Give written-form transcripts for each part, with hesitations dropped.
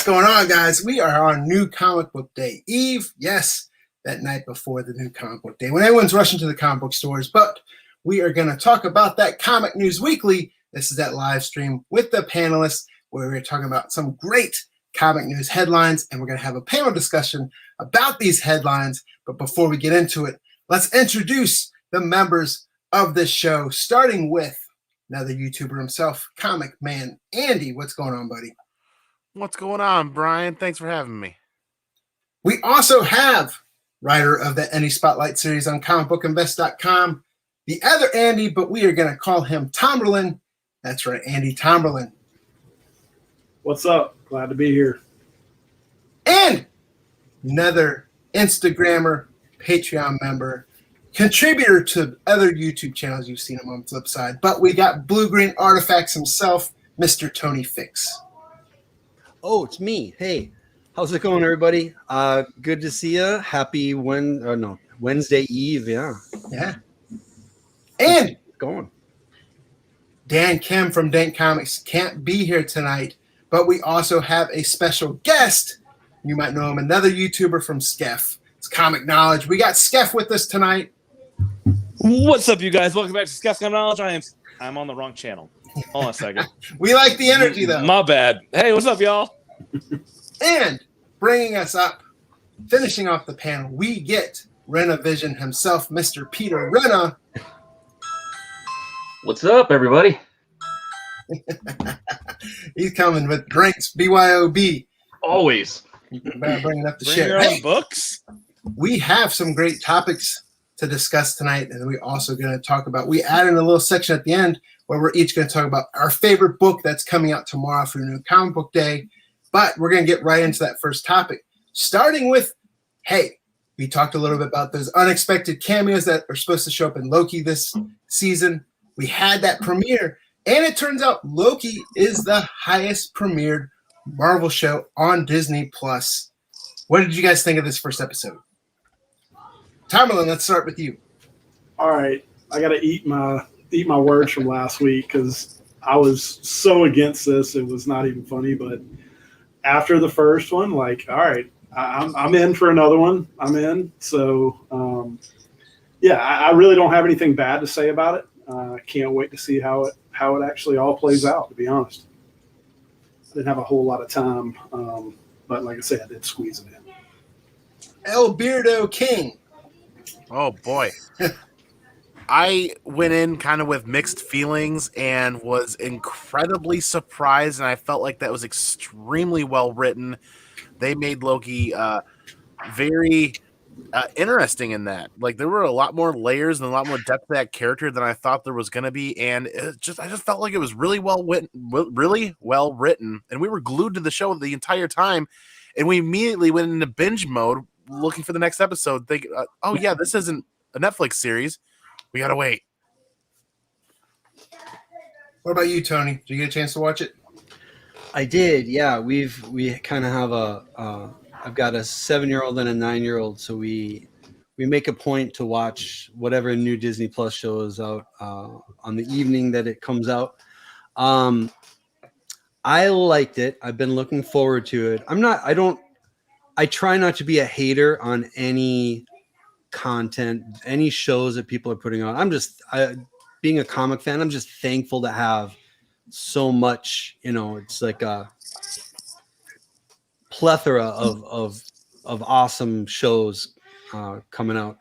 going on, guys? We are on New Comic Book Day Eve. Yes, that night before the New Comic Book Day, when everyone's rushing to the comic book stores. But we are going to talk about that Comic News Weekly. This is that live stream with the panelists where we're talking about some great comic news headlines, and we're going to have a panel discussion about these headlines. But before we get into it, let's introduce the members of this show, starting with another YouTuber himself, Comic Man Andy. What's going on, buddy? What's going on, Brian? Thanks for having me. We also have writer of the Any Spotlight series on comicbookinvest.com, the other Andy, but we are going to call him Tomberlin. That's right, Andy Tomberlin. What's up? Glad to be here. And another Instagrammer, Patreon member, contributor to other YouTube channels. You've seen him on Flipside. But we got Blue Green Artifacts himself, Mr. Tony Fix. Oh, it's me. Hey, how's it going, everybody? Good to see you. Happy Wednesday Eve. Yeah. And going. Dan Kim from Dank Comics can't be here tonight, but we also have a special guest. You might know him, another YouTuber from Skeff. It's Comic Knowledge. We got Skeff with us tonight. What's up, you guys? Welcome back to Skeff Comic Knowledge. I'm on the wrong channel. Hold on a second. We like the energy, though. My bad. Hey, what's up, y'all? And bringing us up, finishing off the panel, we get Renavision himself, Mr. Peter Rena. What's up, everybody? He's coming with drinks, BYOB. Always. Bringing up the Bring shit. your own books. We have some great topics to discuss tonight, and we're also going to talk about, we added a little section at the end where we're each going to talk about our favorite book that's coming out tomorrow for New Comic Book Day. But we're going to get right into that first topic, starting with, hey, we talked a little bit about those unexpected cameos that are supposed to show up in Loki this season. We had that premiere, and it turns out Loki is the highest premiered Marvel show on Disney+. What did you guys think of this first episode? Tomberlin, let's start with you. All right, I got to eat my words from last week because I was so against this. It was not even funny. But after the first one, like, all right, I'm in for another one. I'm in. So, I really don't have anything bad to say about it. I can't wait to see how it actually all plays out, to be honest. I didn't have a whole lot of time, but like I said, I did squeeze it in. El Beardo King. Oh, boy. I went in kind of with mixed feelings and was incredibly surprised, and I felt like that was extremely well written. They made Loki very interesting in that. Like, there were a lot more layers and a lot more depth to that character than I thought there was going to be, and I just felt like it was really well written, and we were glued to the show the entire time, and we immediately went into binge mode looking for the next episode, thinking, oh yeah, this isn't a Netflix series. We gotta wait. What about you, Tony? Did you get a chance to watch it? I did. Yeah, we kind of have I've got a 7-year-old and a 9-year-old, so we make a point to watch whatever new Disney Plus show is out on the evening that it comes out. I liked it. I've been looking forward to it. I try not to be a hater on any content, any shows that people are putting on. Being a comic fan, I'm just thankful to have so much, it's like a plethora of awesome shows coming out.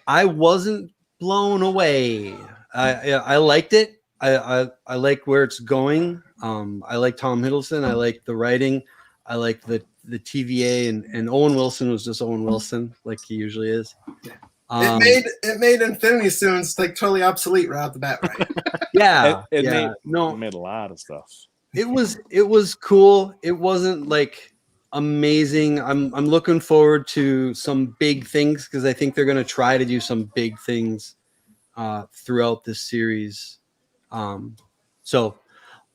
I wasn't blown away. I liked it. I like where it's going. I like Tom Hiddleston. I like the writing. I like the TVA, and Owen Wilson was just Owen Wilson, like he usually is. It made Infinity Stones like totally obsolete right off the bat, right? Yeah, it made a lot of stuff. It was cool. It wasn't like amazing. I'm looking forward to some big things because I think they're going to try to do some big things throughout this series. So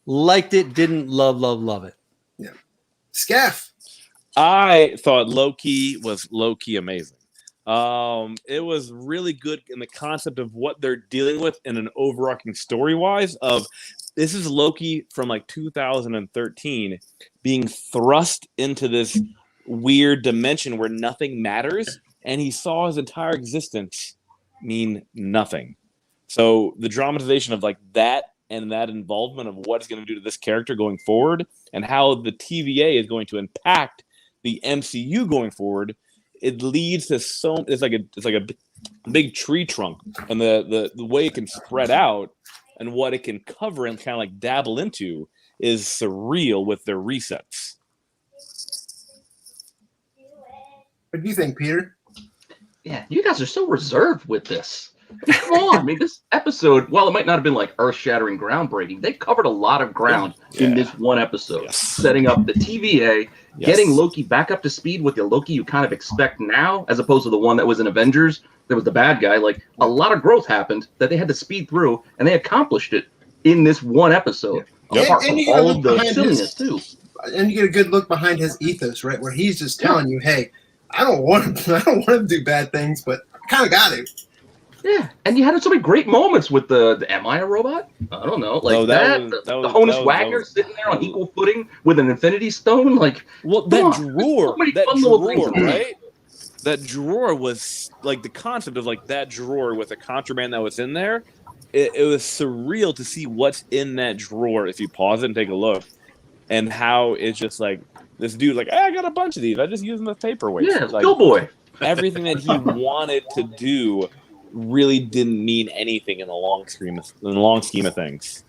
liked it, didn't love it. Yeah. Scaff. I thought Loki was low-key amazing. It was really good in the concept of what they're dealing with in an overarching story-wise of this is Loki from like 2013 being thrust into this weird dimension where nothing matters, and he saw his entire existence mean nothing. So the dramatization of like that and that involvement of what it's going to do to this character going forward, and how the TVA is going to impact the MCU going forward, it leads to it's like a big tree trunk, and the way it can spread out and what it can cover and kind of like dabble into is surreal with their resets. What do you think, Peter? Yeah, you guys are so reserved with this. Come on, I mean, this episode, while it might not have been like earth-shattering, groundbreaking, they covered a lot of ground in this one episode. Yes. Setting up the TVA, getting Loki back up to speed with the Loki you kind of expect now, as opposed to the one that was in Avengers. There was the bad guy. Like, a lot of growth happened that they had to speed through, and they accomplished it in this one episode. Yeah. Apart And from you gotta all look of the behind silliness, too. And you get a good look behind his ethos, right? Where he's just telling you, hey, I don't want to do bad things, but I kind of got to. Yeah, and you had so many great moments with the am I a robot? I don't know, like the Honus Wagner sitting there on equal footing with an Infinity Stone, like that drawer, right? That drawer was like the concept of like that drawer with the contraband that was in there. It was surreal to see what's in that drawer if you pause it and take a look, and how it's just like this dude like I got a bunch of these. I just use them as paperweights. Yeah, like, Boy. Everything that he wanted to do really didn't mean anything in the long scheme of things.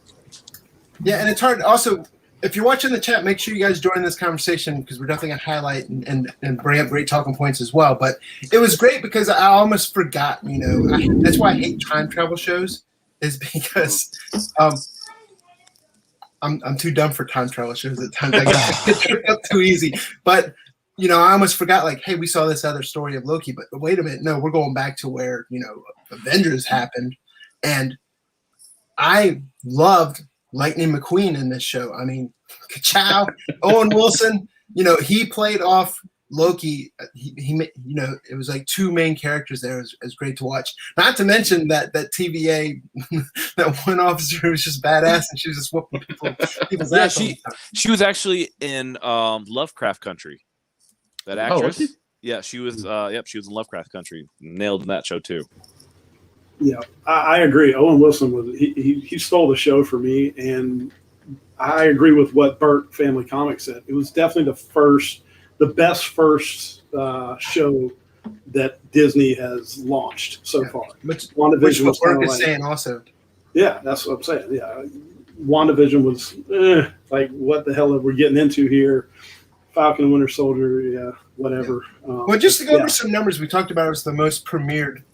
Yeah, and it's hard. Also, if you're watching the chat, make sure you guys join this conversation because we're definitely going to highlight and bring up great talking points as well. But it was great because I almost forgot, that's why I hate time travel shows, is because I'm too dumb for time travel shows at times. I get tripped up too easy. But I almost forgot, like, hey, we saw this other story of Loki, but wait a minute, no, we're going back to where, Avengers happened. And I loved Lightning McQueen in this show. I mean, ka-chow, Owen Wilson, he played off Loki. It was like two main characters there. It was great to watch. Not to mention that TVA, that one officer who was just badass and she was just whooping people's ass. She was actually in Lovecraft Country. That actress, she was. She was in Lovecraft Country. Nailed in that show too. Yeah, I agree. Owen Wilson he stole the show for me, and I agree with what Burt Family Comics said. It was definitely the best first show that Disney has launched so far. Which WandaVision what Burt is like, saying also. Yeah, that's what I'm saying. Yeah, WandaVision was like, what the hell are we getting into here? Falcon and Winter Soldier, whatever. Well, just to go over some numbers, we talked about it was the most premiered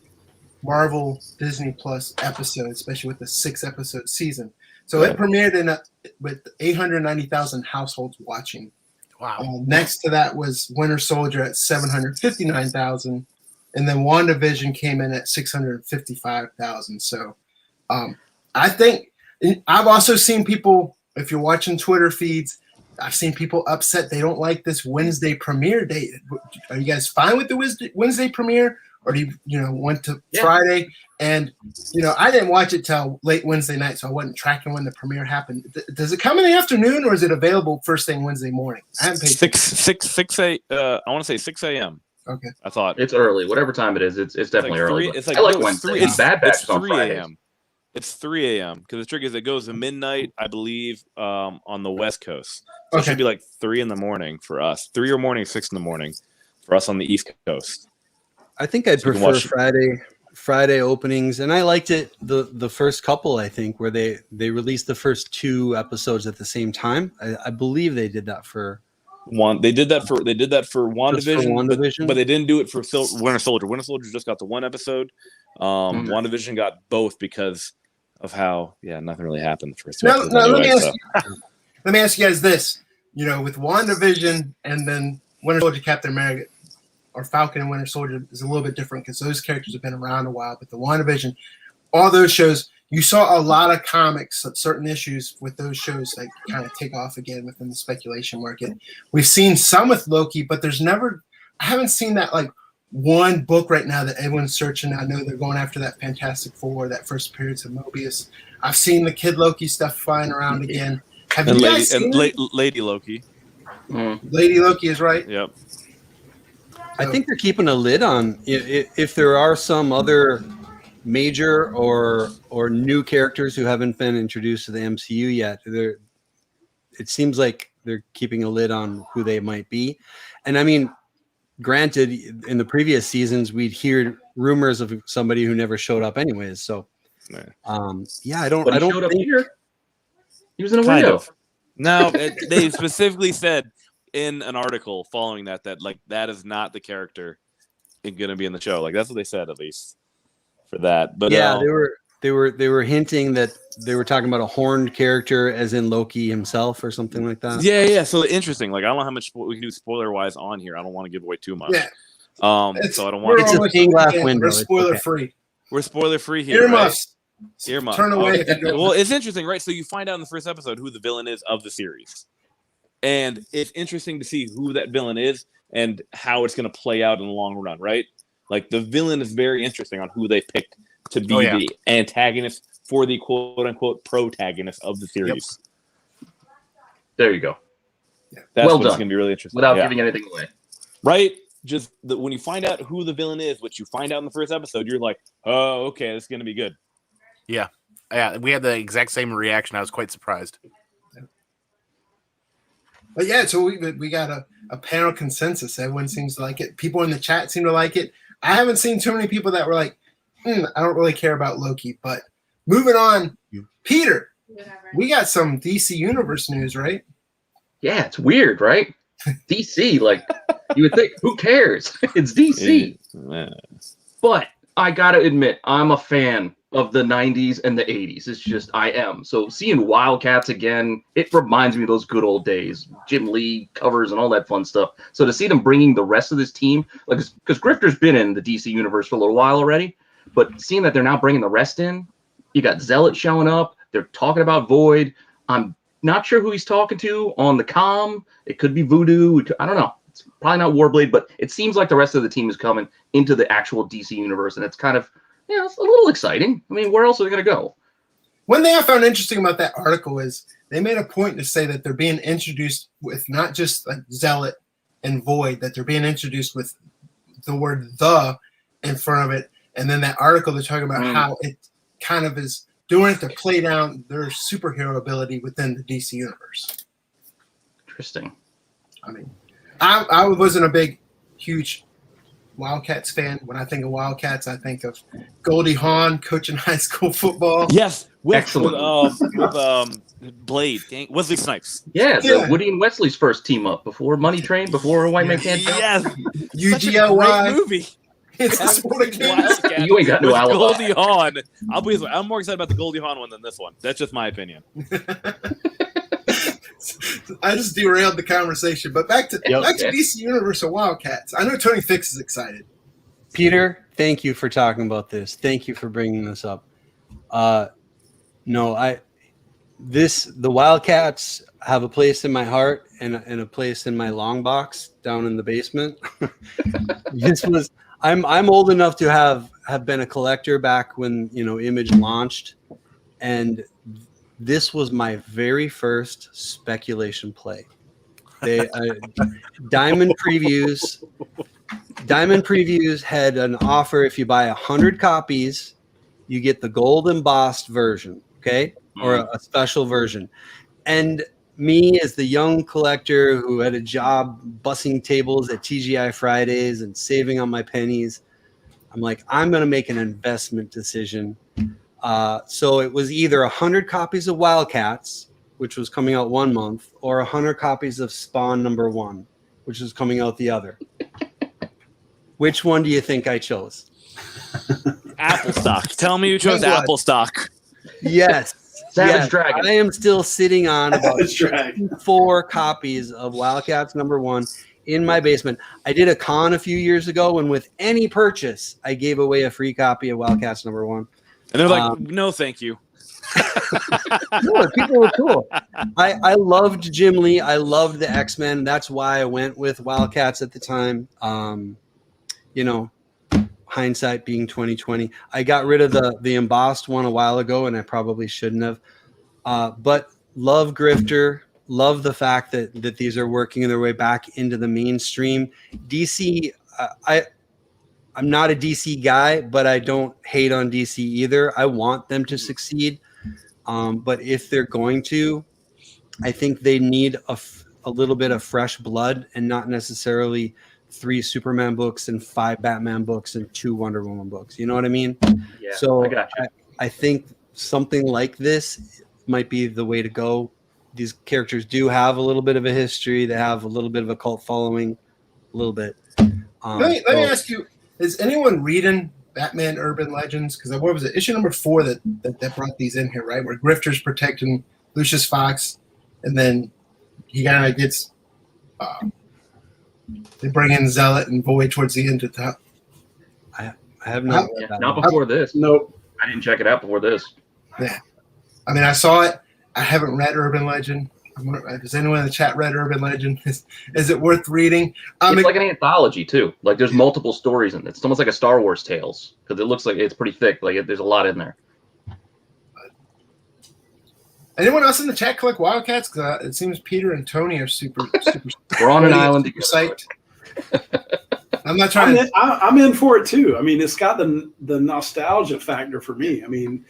Marvel Disney Plus episode, especially with the 6-episode season. So it premiered with 890,000 households watching. Wow. Next to that was Winter Soldier at 759,000, and then WandaVision came in at 655,000. So I think I've also seen people, if you're watching Twitter feeds, I've seen people upset they don't like this Wednesday premiere date. Are you guys fine with the Wednesday premiere, or do you went to Friday? And I didn't watch it till late Wednesday night, so I wasn't tracking when the premiere happened. Does it come in the afternoon, or is it available first thing Wednesday morning? I haven't paid 6 I want to say 6 a.m. Okay, I thought it's early. Whatever time it is, it's definitely early. It's like I like Wednesday. It's Bad Batch it's on 3 Fridays. a.m. It's 3 a.m. because the trick is it goes to midnight, I believe, on the West Coast. So it should be like 3 in the morning for us. 3 or morning, 6 in the morning for us on the East Coast. I think I'd prefer Friday openings, and I liked it the first couple. I think where they released the first 2 episodes at the same time. I believe they did that for one. They did that for WandaVision, but they didn't do it for Winter Soldier. Winter Soldier just got the 1 episode. WandaVision got both because of how nothing really happened the first 2 episodes. Let me ask you guys this: with WandaVision and then Winter Soldier, Captain America, or Falcon and Winter Soldier is a little bit different because those characters have been around a while. But the WandaVision, all those shows, you saw a lot of comics, certain issues with those shows that kind of take off again within the speculation market. We've seen some with Loki, but I haven't seen that like one book right now that everyone's searching. I know they're going after that Fantastic Four, that first appearance of Mobius. I've seen the Kid Loki stuff flying around again. Have you guys seen it? Lady Loki. Lady Loki is right. Yep. I think they're keeping a lid on if there are some other major or new characters who haven't been introduced to the MCU yet. It seems like they're keeping a lid on who they might be. And I mean, granted, in the previous seasons, we'd hear rumors of somebody who never showed up anyways. So, I don't showed up think here. He was in a window. No, they specifically said in an article following that like that is not the character going to be in the show. Like that's what they said, at least for that. But yeah, they were hinting that they were talking about a horned character, as in Loki himself or something like that. Yeah. So interesting. Like I don't know how much we can do spoiler wise on here. I don't want to give away too much. Yeah. So I don't want. It's a stained glass window. We're spoiler free. We're spoiler free here. Earmuffs. Right? Earmuffs. Turn away if you go. Well, it's interesting, right? So you find out in the first episode who the villain is of the series, and it's interesting to see who that villain is and how it's going to play out in the long run, right? Like the villain is very interesting on who they picked to be the antagonist for the quote-unquote protagonist of the series. Yep. There you go. That's well what's done. going to be really interesting. Without giving anything away. Right? Just when you find out who the villain is, which you find out in the first episode, you're like, oh, okay, this is going to be good. Yeah. We had the exact same reaction. I was quite surprised. But yeah, so we got a panel consensus. Everyone seems to like it. People in the chat seem to like it. I haven't seen too many people that were like, I don't really care about Loki. But moving on, Peter, we got some DC Universe news, right? Yeah, it's weird, right? DC, like, you would think, who cares? It's DC. But I gotta admit, I'm a fan of the 90s and the 80s. It's just, I am. So seeing WildCATs again, it reminds me of those good old days. Jim Lee covers and all that fun stuff. So to see them bringing the rest of this team, like, because Grifter's been in the DC Universe for a little while already, but seeing that they're now bringing the rest in, you got Zealot showing up. They're talking about Void. I'm not sure who he's talking to on the comm. It could be Voodoo. I don't know. It's probably not Warblade, but it seems like the rest of the team is coming into the actual DC universe, and it's kind of, it's a little exciting. I mean, where else are they going to go? One thing I found interesting about that article is they made a point to say that they're being introduced with not just like Zealot and Void, that they're being introduced with the word "the" in front of it. And then that article, they're talking about how it kind of is doing it to play down their superhero ability within the DC universe. Interesting. I mean, I wasn't a big, huge WildCats fan. When I think of WildCats, I think of Goldie Hawn coaching high school football. Yes, Excellent. with Blade, Wesley Snipes. Yeah, Woody and Wesley's first team up before Money Train, before White Man Can't Jump. Yes, UGLY movie. It's a sport of kids. You ain't got no alibi. Goldie Hawn. I'm more excited about the Goldie Hawn one than this one. That's just my opinion. I just derailed the conversation, but back to DC Universe and WildCats. I know Tony Fix is excited. Peter, thank you for talking about this. Thank you for bringing this up. The WildCats have a place in my heart and a place in my long box down in the basement. I'm old enough to have been a collector back when Image launched, and this was my very first speculation play. Diamond Previews had an offer. If you buy 100 copies, you get the gold embossed version, okay, or a special version. And me, as the young collector who had a job bussing tables at TGI Fridays and saving on my pennies, I'm like, I'm going to make an investment decision. So it was either 100 copies of WildCats, which was coming out 1 month, or 100 copies of Spawn #1, which was coming out the other. Which one do you think I chose? Apple stock. Tell me you chose Apple stock. Yes. Savage Dragon. I am still sitting on about 4 copies of WildCats #1 in my basement. I did a con a few years ago, and with any purchase, I gave away a free copy of WildCats #1. And they're like, no, thank you. No, people were cool. I loved Jim Lee. I loved the X-Men. That's why I went with WildCats at the time. hindsight being 2020. I got rid of the embossed one a while ago, and I probably shouldn't have. But love Grifter. Love the fact that these are working their way back into the mainstream. DC, I'm not a DC guy, but I don't hate on DC either. I want them to succeed. But if they're going to, I think they need a little bit of fresh blood and not necessarily 3 Superman books and 5 Batman books and 2 Wonder Woman books. You know what I mean? Yeah, so I got you. I think something like this might be the way to go. These characters do have a little bit of a history. They have a little bit of a cult following, a little bit. Let me ask you, is anyone reading Batman Urban Legends? Because what was it, issue number 4 that brought these in here, right? Where Grifter's protecting Lucius Fox, and then he kind of gets they bring in Zealot and Void towards the end of the. I have not. Not before this. Nope. I didn't check it out before this. Yeah, I mean, I saw it. I haven't read Urban Legend. Has anyone in the chat read Urban Legend? Is it worth reading? It's like an anthology too. Like there's multiple stories in it. It's almost like a Star Wars Tales because it looks like it's pretty thick. Like there's a lot in there. Anyone else in the chat collect WildCATs? Because it seems Peter and Tony are super. We're on an island. Super psyched. I'm not trying. I'm in for it too. I mean, it's got the nostalgia factor for me. I mean,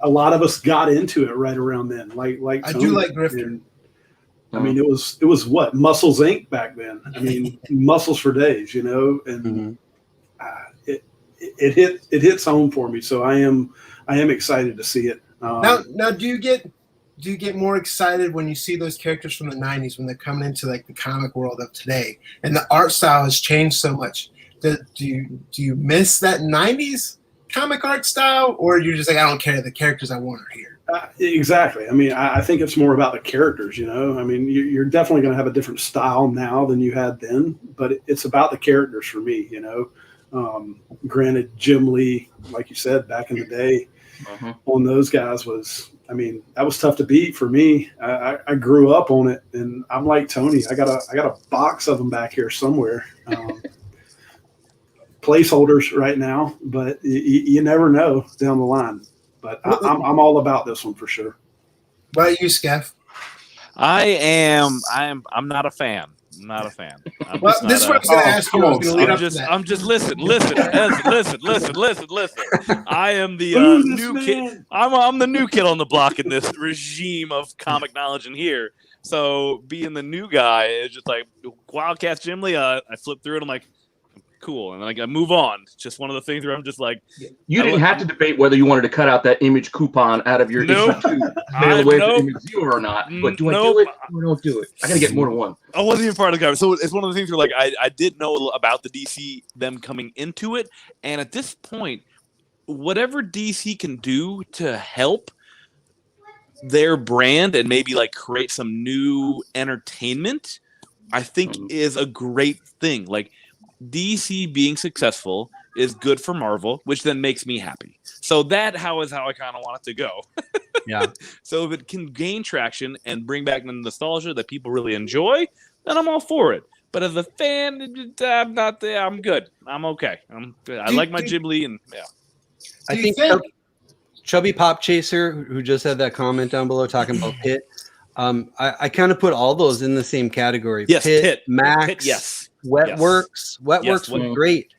a lot of us got into it right around then. Like I Tony. do like Grifter. I mean, it was what Muscles Inc. back then. I mean, muscles for days, and it hits home for me. So I am excited to see it. Now, do you get more excited when you see those characters from the 90s when they're coming into like the comic world of today, and the art style has changed so much? Do you miss that 90s comic art style, or you're just like, I don't care, the characters I want are here? Exactly. I mean, I think it's more about the characters, I mean, you're definitely going to have a different style now than you had then, but it's about the characters for me, Granted, Jim Lee, like you said, back in the day, on those guys that was tough to beat for me. I grew up on it, and I'm like Tony. I got a box of them back here somewhere. Placeholders right now, but you never know down the line. But I'm all about this one for sure. What about you, Skeff? I'm not a fan. I'm not a fan. Well, this is what I was going to ask you. I'm just listen. I am the new kid. I'm the new kid on the block in this regime of comic knowledge in here. So being the new guy is just like WildCATs, Jim Lee. I flip through it. I'm like, cool, and then I move on. It's just one of the things where I'm just like, you didn't have to debate whether you wanted to cut out that image coupon out of your issue 2 mail away to image 0 or not. But do I do it or don't do it? I gotta get more than one. I wasn't even part of the conversation. So it's one of the things where like I did know about the DC, them coming into it, and at this point, whatever DC can do to help their brand and maybe like create some new entertainment, I think is a great thing. Like DC being successful is good for Marvel, which then makes me happy. So that is how I kind of want it to go. Yeah. So if it can gain traction and bring back the nostalgia that people really enjoy, then I'm all for it. But as a fan, I'm not there. I'm good. I'm okay. I'm good. I like my Ghibli, and yeah. I think Chubby Pop Chaser, who just had that comment down below talking about Pitt, I kind of put all those in the same category. Yes, Pitt, Max, Pitt, yes. Wetworks. Wetworks was great.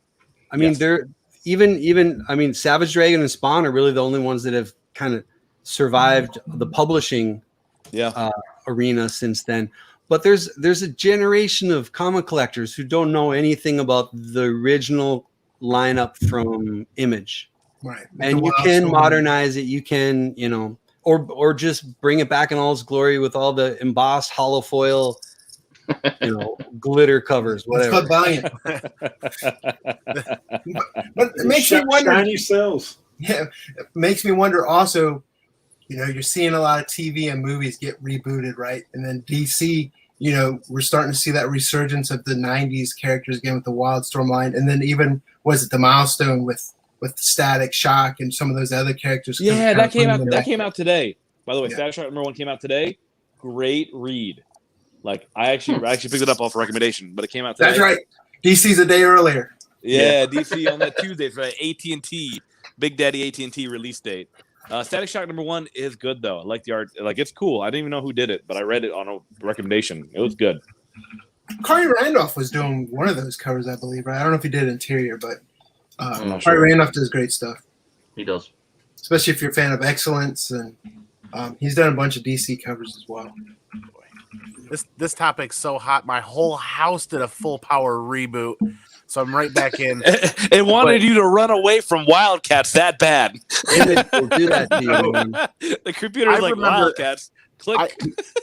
I mean, they're even I mean, Savage Dragon and Spawn are really the only ones that have kind of survived the publishing arena since then. But there's a generation of comic collectors who don't know anything about the original lineup from Image. Right. And you can modernize it. You can, or just bring it back in all its glory with all the embossed hollow foil, glitter covers, whatever. It's Valiant. But it makes me wonder. Shiny cells. Yeah, it makes me wonder also, you're seeing a lot of TV and movies get rebooted, right? And then DC, we're starting to see that resurgence of the 90s characters again with the Wildstorm line. And then even, was it the Milestone with Static Shock and some of those other characters? Yeah, that came out today. By the way, Static Shock number 1 came out today. Great read. Like I actually picked it up off a recommendation, but it came out today. That's right. DC's a day earlier. Yeah, DC on that Tuesday for AT&T, Big Daddy AT&T release date. Static Shock #1 is good though. I like the art. Like it's cool. I didn't even know who did it, but I read it on a recommendation. It was good. Corey Randolph was doing one of those covers, I believe. Right? I don't know if he did interior, but not Corey sure. Randolph does great stuff, He does. especially if you're a fan of Excellence, and he's done a bunch of DC covers as well. This topic's so hot. My whole house did a full power reboot, so I'm right back in. It wanted you to run away from WildCATs that bad. Image will do that to you, man. The computer's like remember- WildCATs. Click.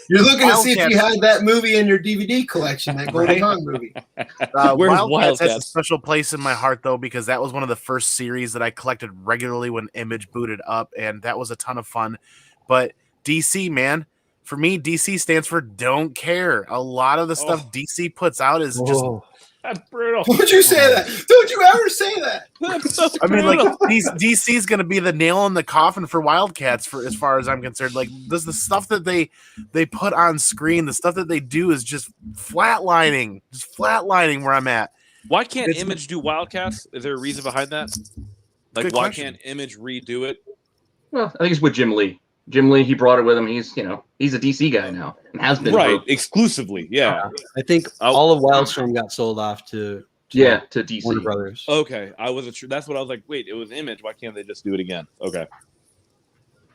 You're looking to see if you Wildcats. had that movie in your DVD collection, that Golden Right? Pond movie. Where's WildCats has a WildCats? special place in my heart, though, because that was one of the first series that I collected regularly when Image booted up, and that was a ton of fun. But DC, man, for me, DC stands for don't care. A lot of the stuff DC puts out is just. Whoa. That's brutal. Don't you say that? Don't you ever say that? That's so I mean, like brutal. DC's going to be the nail in the coffin for WildCats, for as far as I'm concerned. Like, the stuff that they put on screen, the stuff that they do is just flatlining where I'm at. Why can't It's- Image do WildCats? Is there a reason behind that? Like, Good why question. can't Image redo it? Well, I think it's with Jim Lee. Jim Lee, he brought it with him. He's a DC guy now and has been. Right, for- exclusively. Yeah. I think all of Wildstorm got sold off to to DC. Warner Brothers. Okay, I wasn't sure. That's what I was like. Wait, it was Image. Why can't they just do it again? Okay.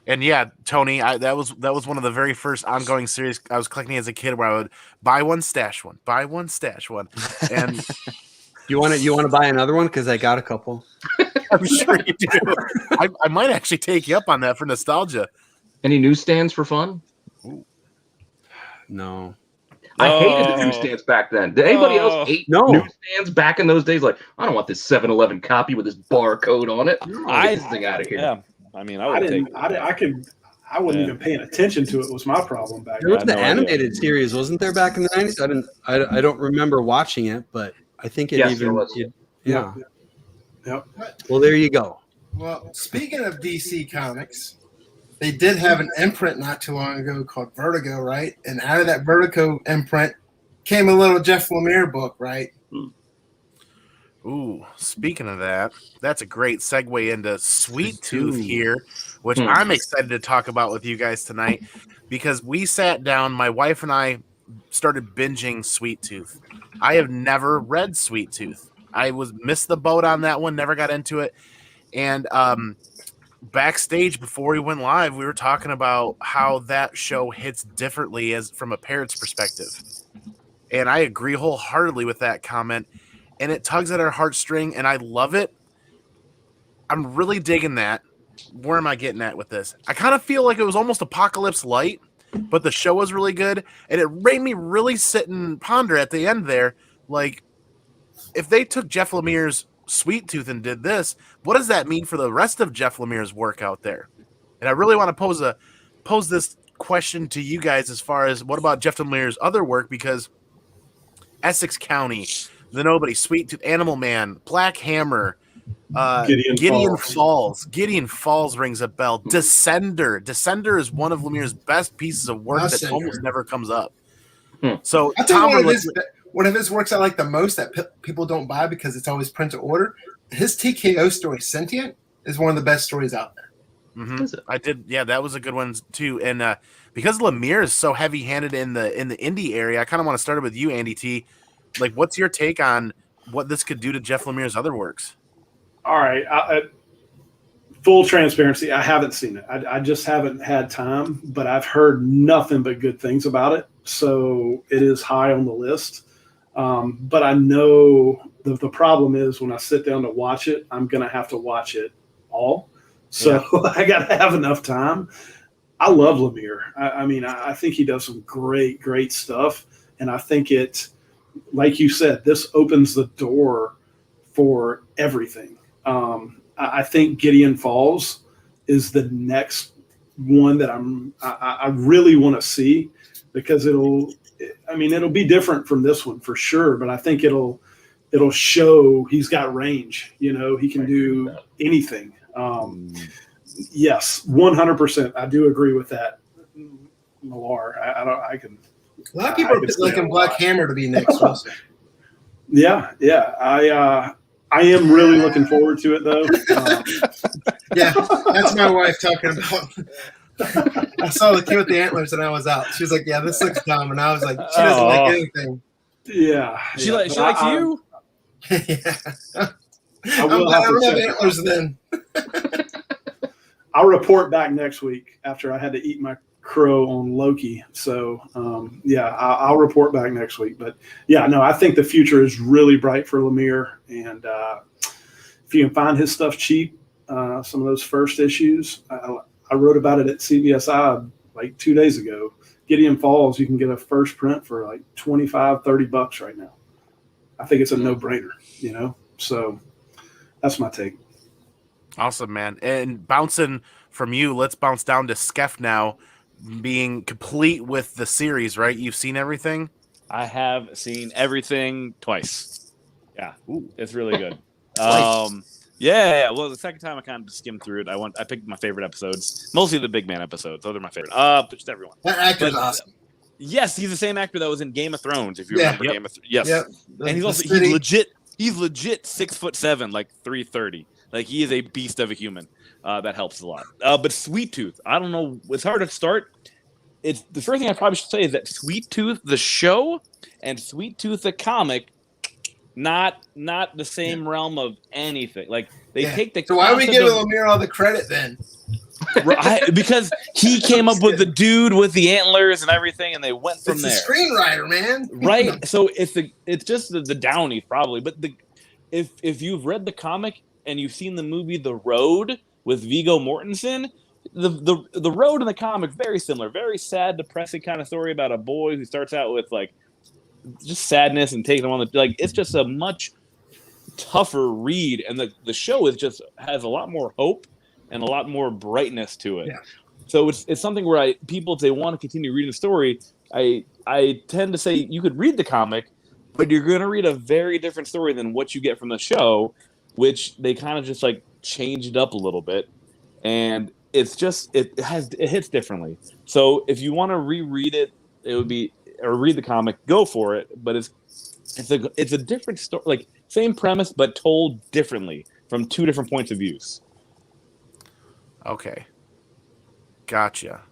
And yeah, Tony, that was one of the very first ongoing series I was collecting as a kid, where I would buy one, stash one, buy one, stash one, and You want to buy another one? Because I got a couple. I'm sure you do. I might actually take you up on that for nostalgia. Any newsstands for fun? No. I hated the Oh. newsstands back then. Did anybody else hate No. newsstands back in those days? Like, I don't want this 7-Eleven copy with this barcode on it. I- Get this thing out of here. Yeah. I mean, I I would take. didn't. I wasn't Yeah. even paying attention to it. Was my problem back There was then. the no idea. animated series, wasn't there, back in the 90s? I don't remember watching it, but I think it Yes, even there was. yeah. Yep. Well, there you go. Well, speaking of DC Comics, they did have an imprint not too long ago called Vertigo, right? And out of that Vertigo imprint came a little Jeff Lemire book, right? Ooh, speaking of that, that's a great segue into Sweet Tooth here, which Hmm. I'm excited to talk about with you guys tonight, because we sat down, my wife and I started binging Sweet Tooth. I have never read Sweet Tooth. I missed the boat on that one, never got into it. And backstage before we went live, we were talking about how that show hits differently as from a parent's perspective. And I agree wholeheartedly with that comment. And it tugs at our heartstring, and I love it. I'm really digging that. Where am I getting at with this? I kind of feel like it was almost Apocalypse Light, but the show was really good, and it made me really sit and ponder at the end there. Like, if they took Jeff Lemire's Sweet Tooth and did this, what does that mean for the rest of Jeff Lemire's work out there? And I really want to pose this question to you guys as far as what about Jeff Lemire's other work, because Essex County, The Nobody, Sweet Tooth, Animal Man, Black Hammer, Gideon Falls. Gideon Falls rings a bell. Descender. Descender is one of Lemire's best pieces of work that Descender. almost never comes up. Hmm. So I think Tom one of his works I like the most that people don't buy because it's always print to order. His TKO story, Sentient, is one of the best stories out there. Mhm. Is it? I did, yeah, that was a good one too. And because Lemire is so heavy-handed in the indie area, I kind of want to start it with you, Andy T. Like, what's your take on what this could do to Jeff Lemire's other works? All right. Full transparency, I haven't seen it. I just haven't had time, but I've heard nothing but good things about it. So it is high on the list. But I know the problem is when I sit down to watch it, I'm going to have to watch it all. So I got to have enough time. I love Lemire. I mean, I think he does some great stuff. And I think it, like you said, this opens the door for everything. I think Gideon Falls is the next one that I really want to see, because it'll be different from this one for sure, but I think it'll show he's got range. You know, he can do anything. Yes, 100%. I do agree with that, Millar. I can. A lot of people are I can see liking that a Black lot. Hammer to be next also. Yeah. I am really looking forward to it, though. Yeah, that's my wife talking about. I saw the kid with the antlers and I was out. She was like, "Yeah, this looks dumb," and I was like, "She doesn't like anything." Yeah, She likes you. Yeah. I I'm will glad I have to don't have check. antlers then. I'll report back next week after I had to eat my crow on Loki. So I'll report back next week. But yeah, no, I think the future is really bright for Lemire, and if you can find his stuff cheap, some of those first issues, I wrote about it at CBSI like 2 days ago. Gideon Falls, you can get a first print for like $25-$30 right now. I think it's a no-brainer, So that's my take. Awesome, man. And bouncing from you, let's bounce down to Skeff now, being complete with the series, right? You've seen everything? I have seen everything twice. Yeah. Ooh, it's really good. Yeah. Well, the second time I kind of skimmed through it. I picked my favorite episodes, mostly the Big Man episodes. Those are my favorite. Just everyone. That actor's awesome. Yes, he's the same actor that was in Game of Thrones. If you remember Game of Thrones, yes. Yep. And he's legit 6'7", like 330. Like he is a beast of a human. That helps a lot. But Sweet Tooth, I don't know. It's hard to start. It's the first thing I probably should say is that Sweet Tooth the show and Sweet Tooth the comic, not the same realm of anything. Like they take the. So why are we giving Lemire all the credit then? Because he came up with the dude with the antlers and everything, and they went from there. It's the screenwriter, man. Right. So it's just the Downey probably, but if you've read the comic and you've seen the movie The Road with Viggo Mortensen, the Road in the comic very similar, very sad, depressing kind of story about a boy who starts out with like just sadness and taking them on the like. It's just a much tougher read, and the show has a lot more hope and a lot more brightness to it. Yeah. So it's something where people, if they want to continue reading the story, I tend to say you could read the comic, but you're going to read a very different story than what you get from the show, which they kind of just like changed up a little bit, and it's just it hits differently. So if you want to reread it, it would be or read the comic, go for it. But it's a different story, like same premise but told differently from two different points of views. Okay, gotcha.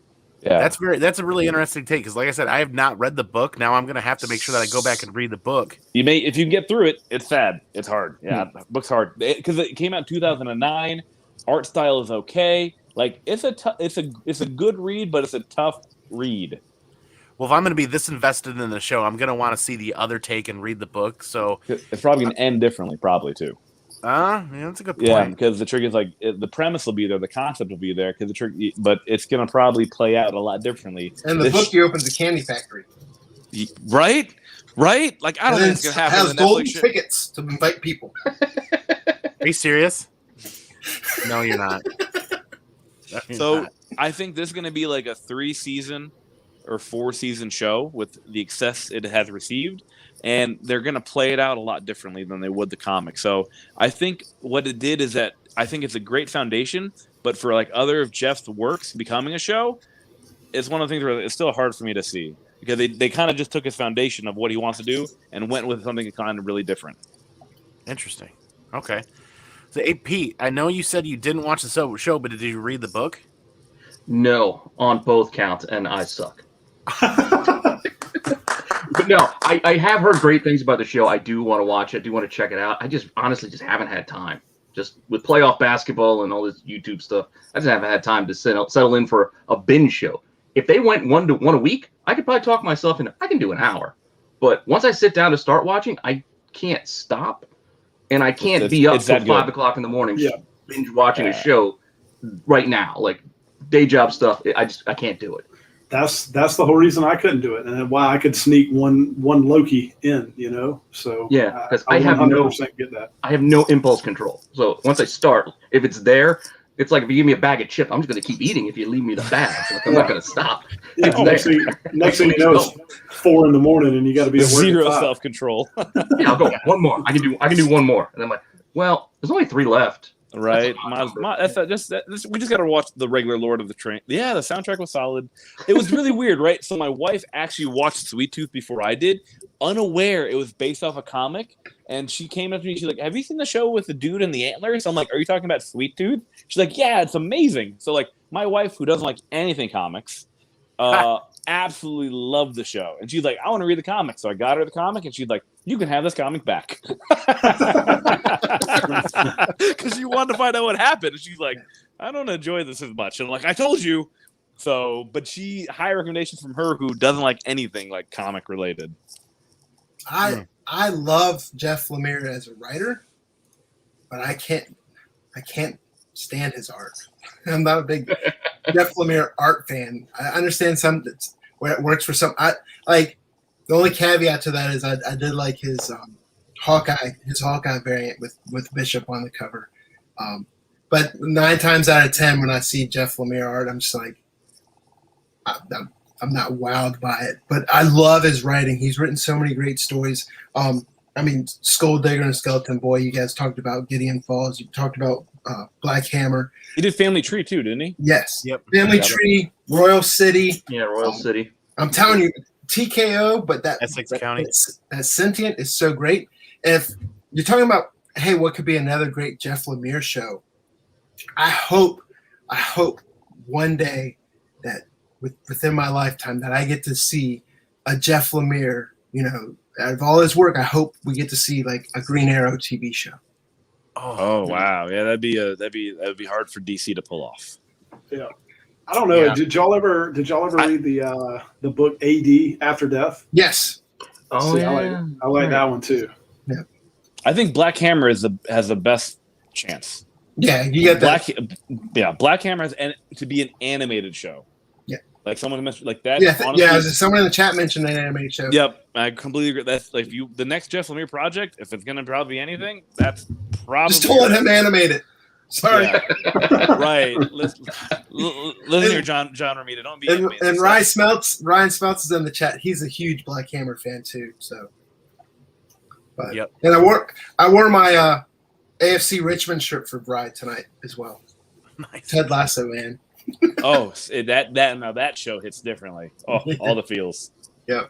Yeah, that's a really interesting take because, like I said, I have not read the book. Now I'm gonna have to make sure that I go back and read the book. You may, if you can get through it. It's sad. It's hard. Yeah, book's hard because it came out in 2009. Art style is okay. Like it's a good read, but it's a tough read. Well, if I'm going to be this invested in the show, I'm going to want to see the other take and read the book. So it's probably going to end differently, probably too. Yeah, that's a good point. Yeah, because the trick is like the premise will be there, the concept will be there, because the trick, but it's going to probably play out a lot differently. And the book, he opens a candy factory. Right. Like I don't think it's going to happen. Has golden tickets to invite people. Are you serious? No, you're not. So I think this is going to be like a 3-season or 4-season show with the success it has received, and they're going to play it out a lot differently than they would the comic. So I think what it did is that I think it's a great foundation, but for like other of Jeff's works becoming a show, it's one of the things where it's still hard for me to see because they kind of just took his foundation of what he wants to do and went with something kind of really different. Interesting. Okay. So, hey, Pete, I know you said you didn't watch the show, but did you read the book? No, on both counts, and I suck. But no, I have heard great things about the show. I do want to watch it. I do want to check it out. I just honestly just haven't had time. Just with playoff basketball and all this YouTube stuff, I just haven't had time to settle in for a binge show. If they went one a week, I could probably talk myself into I can do an hour. But once I sit down to start watching, I can't stop. And I can't be up till 5 o'clock in the morning binge watching a show right now. Like day job stuff, I can't do it. That's the whole reason I couldn't do it, and why I could sneak one Loki in, So yeah, because I have 100% get that. I have no impulse control. So once I start, if it's there, it's like if you give me a bag of chips, I'm just going to keep eating if you leave me the bag. Like, I'm not going to stop. Yeah, next thing you know, it's 4 a.m. and you got to be at work. Zero self-control. Yeah, I'll go one more. I can do one more, and I'm like, well, there's only 3 left. Right. We just got to watch the regular Lord of the Train. Yeah, the soundtrack was solid. It was really weird, right? So my wife actually watched Sweet Tooth before I did, unaware it was based off a comic. And she came up to me. She's like, "Have you seen the show with the dude and the antlers?" I'm like, "Are you talking about Sweet Tooth?" She's like, "Yeah, it's amazing." So like, my wife, who doesn't like anything comics, absolutely loved the show, and she's like, "I want to read the comic." So I got her the comic, and she's like, "You can have this comic back," because she wanted to find out what happened. And she's like, "I don't enjoy this as much." And I'm like, "I told you." So, but high recommendations from her, who doesn't like anything like comic related. I love Jeff Lemire as a writer, but I can't stand his art. I'm not a big Jeff Lemire art fan. I understand some that's where it works for some. I like the only caveat to that is I did like his Hawkeye variant with Bishop on the cover. But 9 times out of 10 when I see Jeff Lemire art, I'm just like I'm not wowed by it, but I love his writing. He's written so many great stories. I mean, Skull Digger and Skeleton Boy, you guys talked about Gideon Falls. You talked about Black Hammer. He did Family Tree too, didn't he? Yes. Yep. Family Tree, Royal City. Yeah, Royal City. I'm telling you, TKO, but that Essex County. that Sentient is so great. If you're talking about, hey, what could be another great Jeff Lemire show? I hope one day that within my lifetime that I get to see a Jeff Lemire, out of all his work, I hope we get to see like a Green Arrow TV show. Oh wow, yeah, that'd be hard for DC to pull off. Yeah, I don't know. Yeah. Did y'all ever read the book AD After Death? Yes. Oh, See, yeah. I like that one too. I think Black Hammer has the best chance. Yeah, you get that. Black Hammer has to be an animated show. Yeah, like someone mentioned, like that. Yeah, honestly, someone in the chat mentioned an animated show. Yep, I completely agree. That's like the next Jeff Lemire project. If it's gonna probably be anything, that's probably Just don't let him animate it. Sorry. Yeah. Right. Listen here, John Romita. Don't be animated. And Ryan Smeltz is in the chat. He's a huge Black Hammer fan too. So, but Yep. And I wore my AFC Richmond shirt for Bride tonight as well. Nice. Ted Lasso, man. Oh, that show hits differently. Oh, all the feels. Yeah.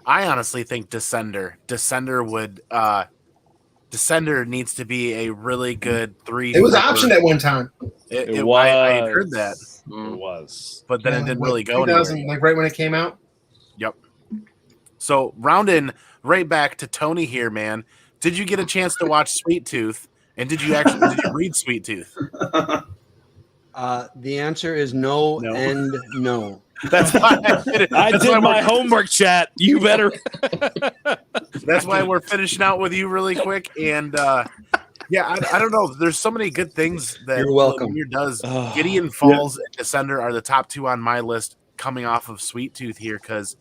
I honestly think Descender needs to be a really good 3. It was optioned at one time. It was. I had heard that, It was. but then it didn't really go 2000, anywhere. like right when it came out. Yep. So rounding right back to Tony here, man. Did you get a chance to watch Sweet Tooth? And did you read Sweet Tooth? The answer is no, and no. That's why I did my homework, chat. You better. That's why we're finishing out with you really quick. And I don't know. There's so many good things that You're welcome. Lemire does. Gideon Falls and Descender are the top 2 on my list coming off of Sweet Tooth here because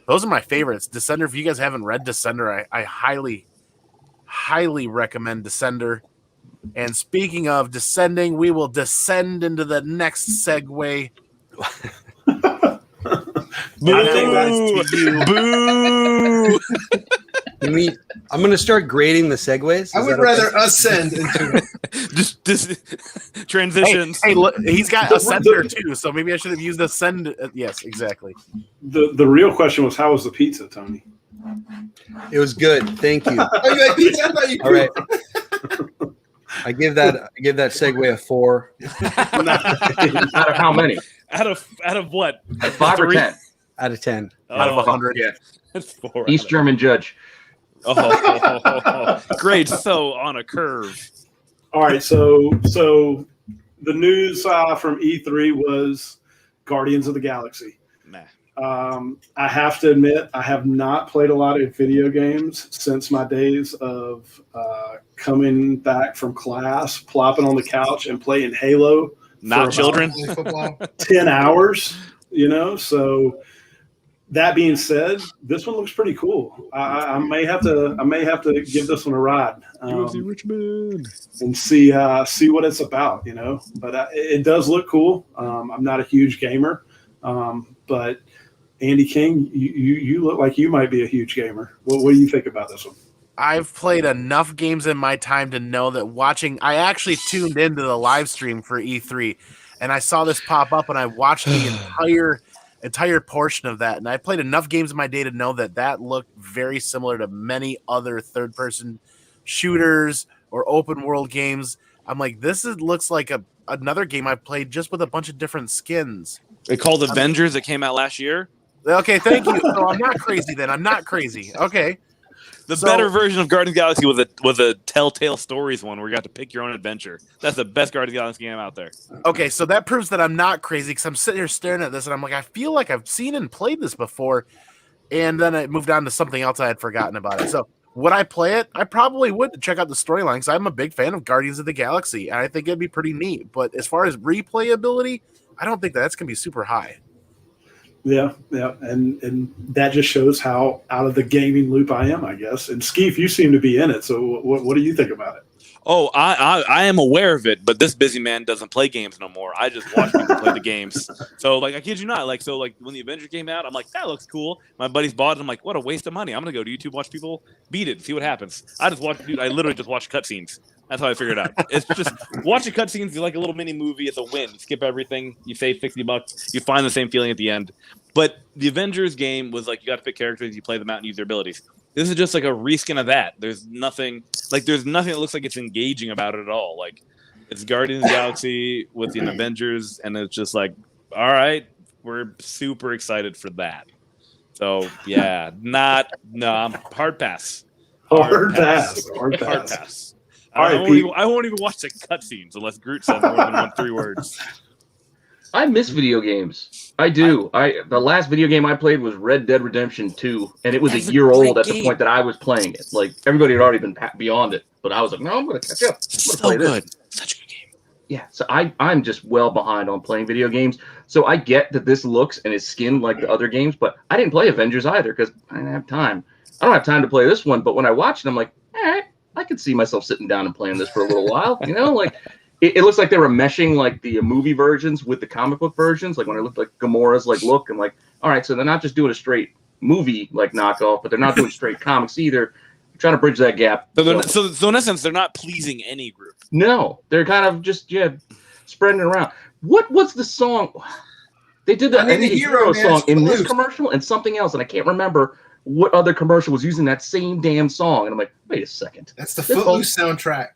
those are my favorites. Descender, if you guys haven't read Descender, I highly, highly recommend Descender. And speaking of descending, we will descend into the next segue. Boo! I'm going to start grading the segues. I would rather ascend into it. just transitions. Hey, look, he's got Ascender too, so maybe I should have used Ascend. Yes, exactly. The real question was, how was the pizza, Tony? It was good. Thank you. Oh, you like pizza? I thought you All right. I give that segue a 4. Out of how many? Out of what? 5 or 10? Out of 10. Out of 100. Yeah. That's 4. East German judge. Great. So on a curve. All right, so the news from E3 was Guardians of the Galaxy. Nah. I have to admit, I have not played a lot of video games since my days of coming back from class, plopping on the couch, and playing Halo. Not children. 10 hours, So that being said, this one looks pretty cool. I may have to give this one a ride Richmond and see what it's about. But it does look cool. I'm not a huge gamer, but Andy King, you look like you might be a huge gamer. What do you think about this one? I've played enough games in my time to know that I actually tuned into the live stream for E3 and I saw this pop up and I watched the entire portion of that. And I played enough games in my day to know that looked very similar to many other third-person shooters or open world games. I'm like, looks like another game I played just with a bunch of different skins. They called Avengers that came out last year. Okay, thank you. So I'm not crazy then. I'm not crazy. Okay. The better version of Guardians of the Galaxy was a Telltale Stories one where you got to pick your own adventure. That's the best Guardians of the Galaxy game out there. Okay, so that proves that I'm not crazy because I'm sitting here staring at this and I'm like, I feel like I've seen and played this before. And then I moved on to something else I had forgotten about it. So would I play it? I probably would check out the storyline because I'm a big fan of Guardians of the Galaxy. And I think it'd be pretty neat. But as far as replayability, I don't think that's going to be super high. Yeah, and that just shows how out of the gaming loop I am, I guess. And Skeef, you seem to be in it, so what do you think about it? Oh, I am aware of it, but this busy man doesn't play games no more. I just watch people play the games. So, like, I kid you not, like, when the Avengers came out, I'm like, that looks cool. My buddies bought it. I'm like, what a waste of money. I'm gonna go to YouTube, watch people beat it, see what happens. I literally just watch cutscenes. That's how I figured it out. It's just watching cutscenes is like a little mini movie. It's a win. You skip everything. You save $60. You find the same feeling at the end. But the Avengers game was like you got to pick characters, you play them out, and use their abilities. This is just like a reskin of that. There's nothing that looks like it's engaging about it at all. Like it's Guardians of the Galaxy with an Avengers, and it's just like, all right, we're super excited for that. So yeah, I'm hard pass. Hard pass. I won't even watch the cutscenes unless Groot says more than 3 words. I miss video games. I do. The last video game I played was Red Dead Redemption 2, and it was a year old at the point that I was playing it. Like everybody had already been beyond it, but I was like, no, I'm going to catch up. So good. Such a good game. Yeah, so I'm just well behind on playing video games. So I get that this looks and is skinned like the other games, but I didn't play Avengers either because I didn't have time. I don't have time to play this one, but when I watched it, I'm like, all right, I could see myself sitting down and playing this for a little while. You know, like it looks like they were meshing like the movie versions with the comic book versions. Like when I looked like Gamora's like look, I'm like, all right, so they're not just doing a straight movie like knockoff, but they're not doing straight comics either. I'm trying to bridge that gap. So in essence, they're not pleasing any group. No, they're kind of just spreading it around. What was the song? They did the hero song in this commercial and something else, and I can't remember what other commercial was using that same damn song. And I'm like, wait a second. That's the Footloose soundtrack.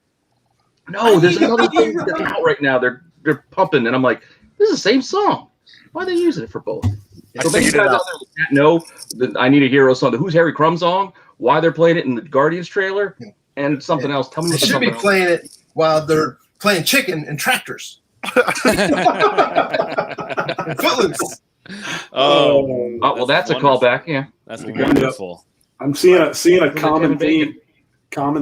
No, there's another thing that's out right now. They're pumping, and I'm like, this is the same song. Why are they using it for both? So maybe you guys out there know that I Need a Hero song, the Who's Harry Crumb song, why they're playing it in the Guardians trailer, and something else. Tell me they should be playing it while they're playing chicken and tractors. Footloose. Well, that's a callback. Yeah, that's wonderful. I'm seeing a common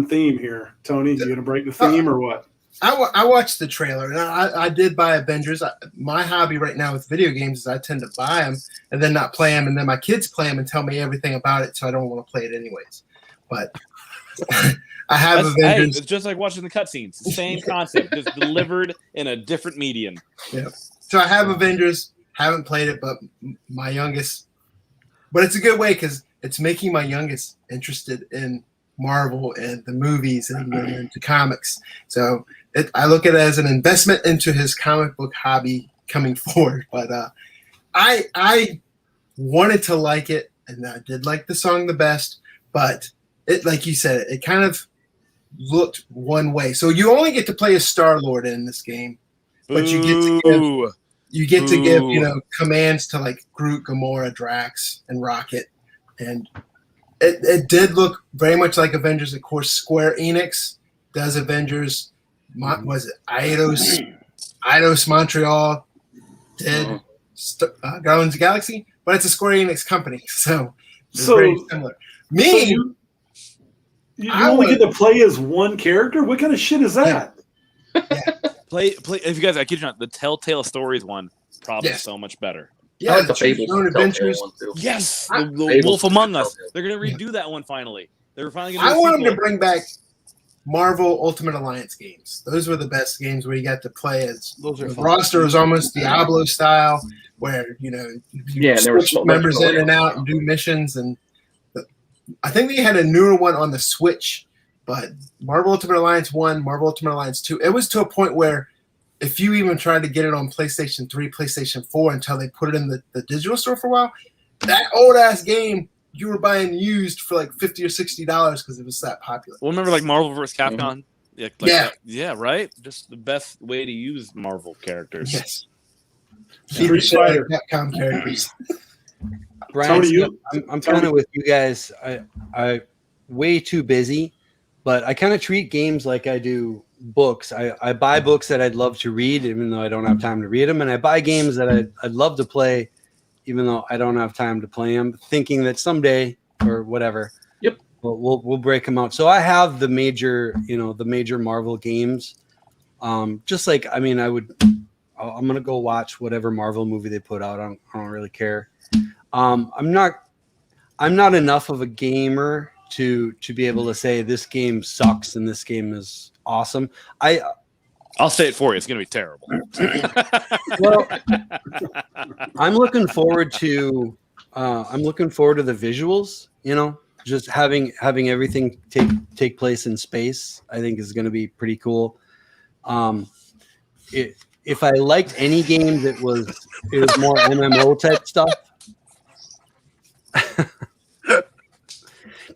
theme here. Tony, you gonna break the theme or what? I watched the trailer and I did buy Avengers. My hobby right now with video games is I tend to buy them and then not play them, and then my kids play them and tell me everything about it, so I don't want to play it anyways. But I have Avengers. It's just like watching the cutscenes. Same concept, just delivered in a different medium. Yeah. So I have Avengers. Haven't played it, but my youngest. But it's a good way because it's making my youngest interested in Marvel and the movies and into comics. So I look at it as an investment into his comic book hobby coming forward. But I wanted to like it, and I did like the song the best. But it, like you said, it kind of looked one way. So you only get to play as Star-Lord in this game, but you get to give commands to like Groot, Gamora, Drax, and Rocket, and it did look very much like Avengers. Of course, Square Enix does Avengers. Was it Eidos Montreal did Guardians of the Galaxy, but it's a Square Enix company, so it's very similar. You only get to play as one character. What kind of shit is that? Yeah. Play. If you guys, I kid you not, the Telltale Stories one probably so much better. Yeah, I like the Fables Adventures. one too. Yes, the Wolf Among Us. They're gonna redo that one finally. They're finally gonna. I want them to bring back Marvel Ultimate Alliance games. Those were the best games where you got to play as. Those are the fun. roster was almost Diablo style, where you switch members in and out and do missions. And I think they had a newer one on the Switch, but Marvel Ultimate Alliance 1, Marvel Ultimate Alliance 2. It was to a point where if you even tried to get it on PlayStation 3, PlayStation 4 until they put it in the digital store for a while, that old ass game you were buying used for like $50 or $60 because it was that popular. Well, remember like Marvel vs. Capcom? Mm-hmm. Yeah, yeah, right. Just the best way to use Marvel characters. Yes. Street Fighter. Capcom characters. Brian, Tony, I'm kind of with you guys. I way too busy, but I kind of treat games like I do books. I buy books that I'd love to read, even though I don't have time to read them, and I buy games that I'd love to play, even though I don't have time to play them, thinking that someday or whatever. Yep. We'll break them out. So I have the major Marvel games. Just like, I mean, I'm gonna go watch whatever Marvel movie they put out. I don't really care. I'm not enough of a gamer to be able to say this game sucks and this game is awesome. I'll say it for you. It's going to be terrible. Well, I'm looking forward to the visuals, just having everything take place in space. I think is going to be pretty cool. If I liked any game that was more MMO type stuff.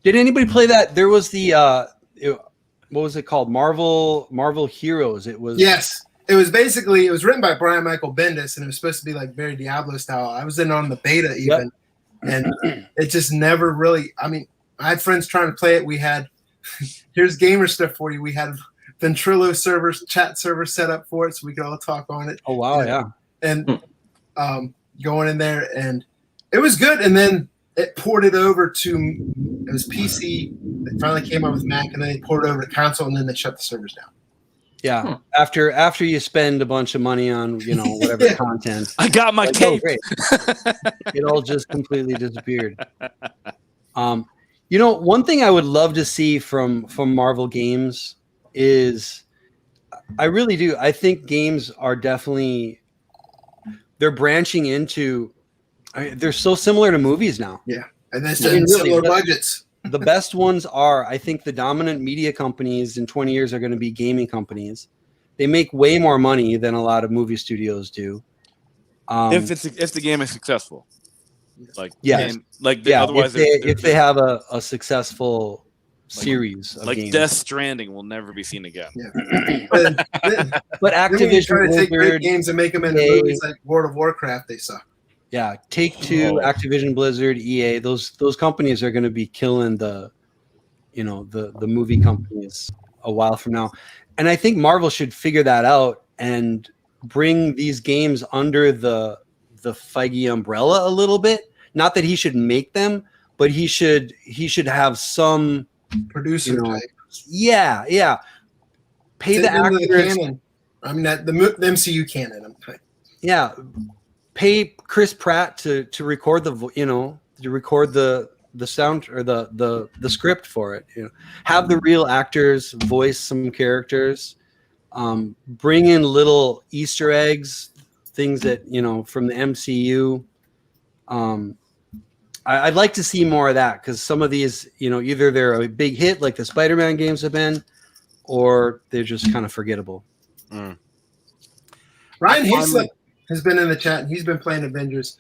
Did anybody play that? There was the what was it called? Marvel Heroes. It was Yes. It was written by Brian Michael Bendis, and it was supposed to be like very Diablo style. I was in on the beta even, and it just never really. I mean, I had friends trying to play it. We had here's gamer stuff for you. We had Ventrilo servers, chat servers set up for it, so we could all talk on it. Oh wow, yeah. And going in there, and it was good. And then it ported over to it was PC. They finally came out with Mac, and then they ported over to console, and then they shut the servers down. Yeah. After you spend a bunch of money on whatever content, I got my cape. Great. It all just completely disappeared. One thing I would love to see from Marvel games is, I really do. I think games are definitely they're branching into. They're so similar to movies now. Yeah, and there's similar budgets. The best ones are, I think, the dominant media companies in 20 years are going to be gaming companies. They make way more money than a lot of movie studios do. If the game is successful, yes. Otherwise, if they have a successful series of games. Death Stranding will never be seen again. Yeah. But Activision trying to take great games and make them into movies like World of Warcraft, they suck. Yeah, Take-Two, Activision, Blizzard, EA, those companies are going to be killing the movie companies a while from now. And I think Marvel should figure that out and bring these games under the Feige umbrella a little bit. Not that he should make them, but he should have some producer type. Yeah. Pay the actors. Canon. I mean, the MCU canon. Yeah. Pay Chris Pratt to record the sound or the script for it. Have the real actors voice some characters. Bring in little Easter eggs, things that from the MCU. I'd like to see more of that, because some of these, either they're a big hit like the Spider-Man games have been, or they're just kind of forgettable. Ryan Hayslip has been in the chat, and he's been playing Avengers.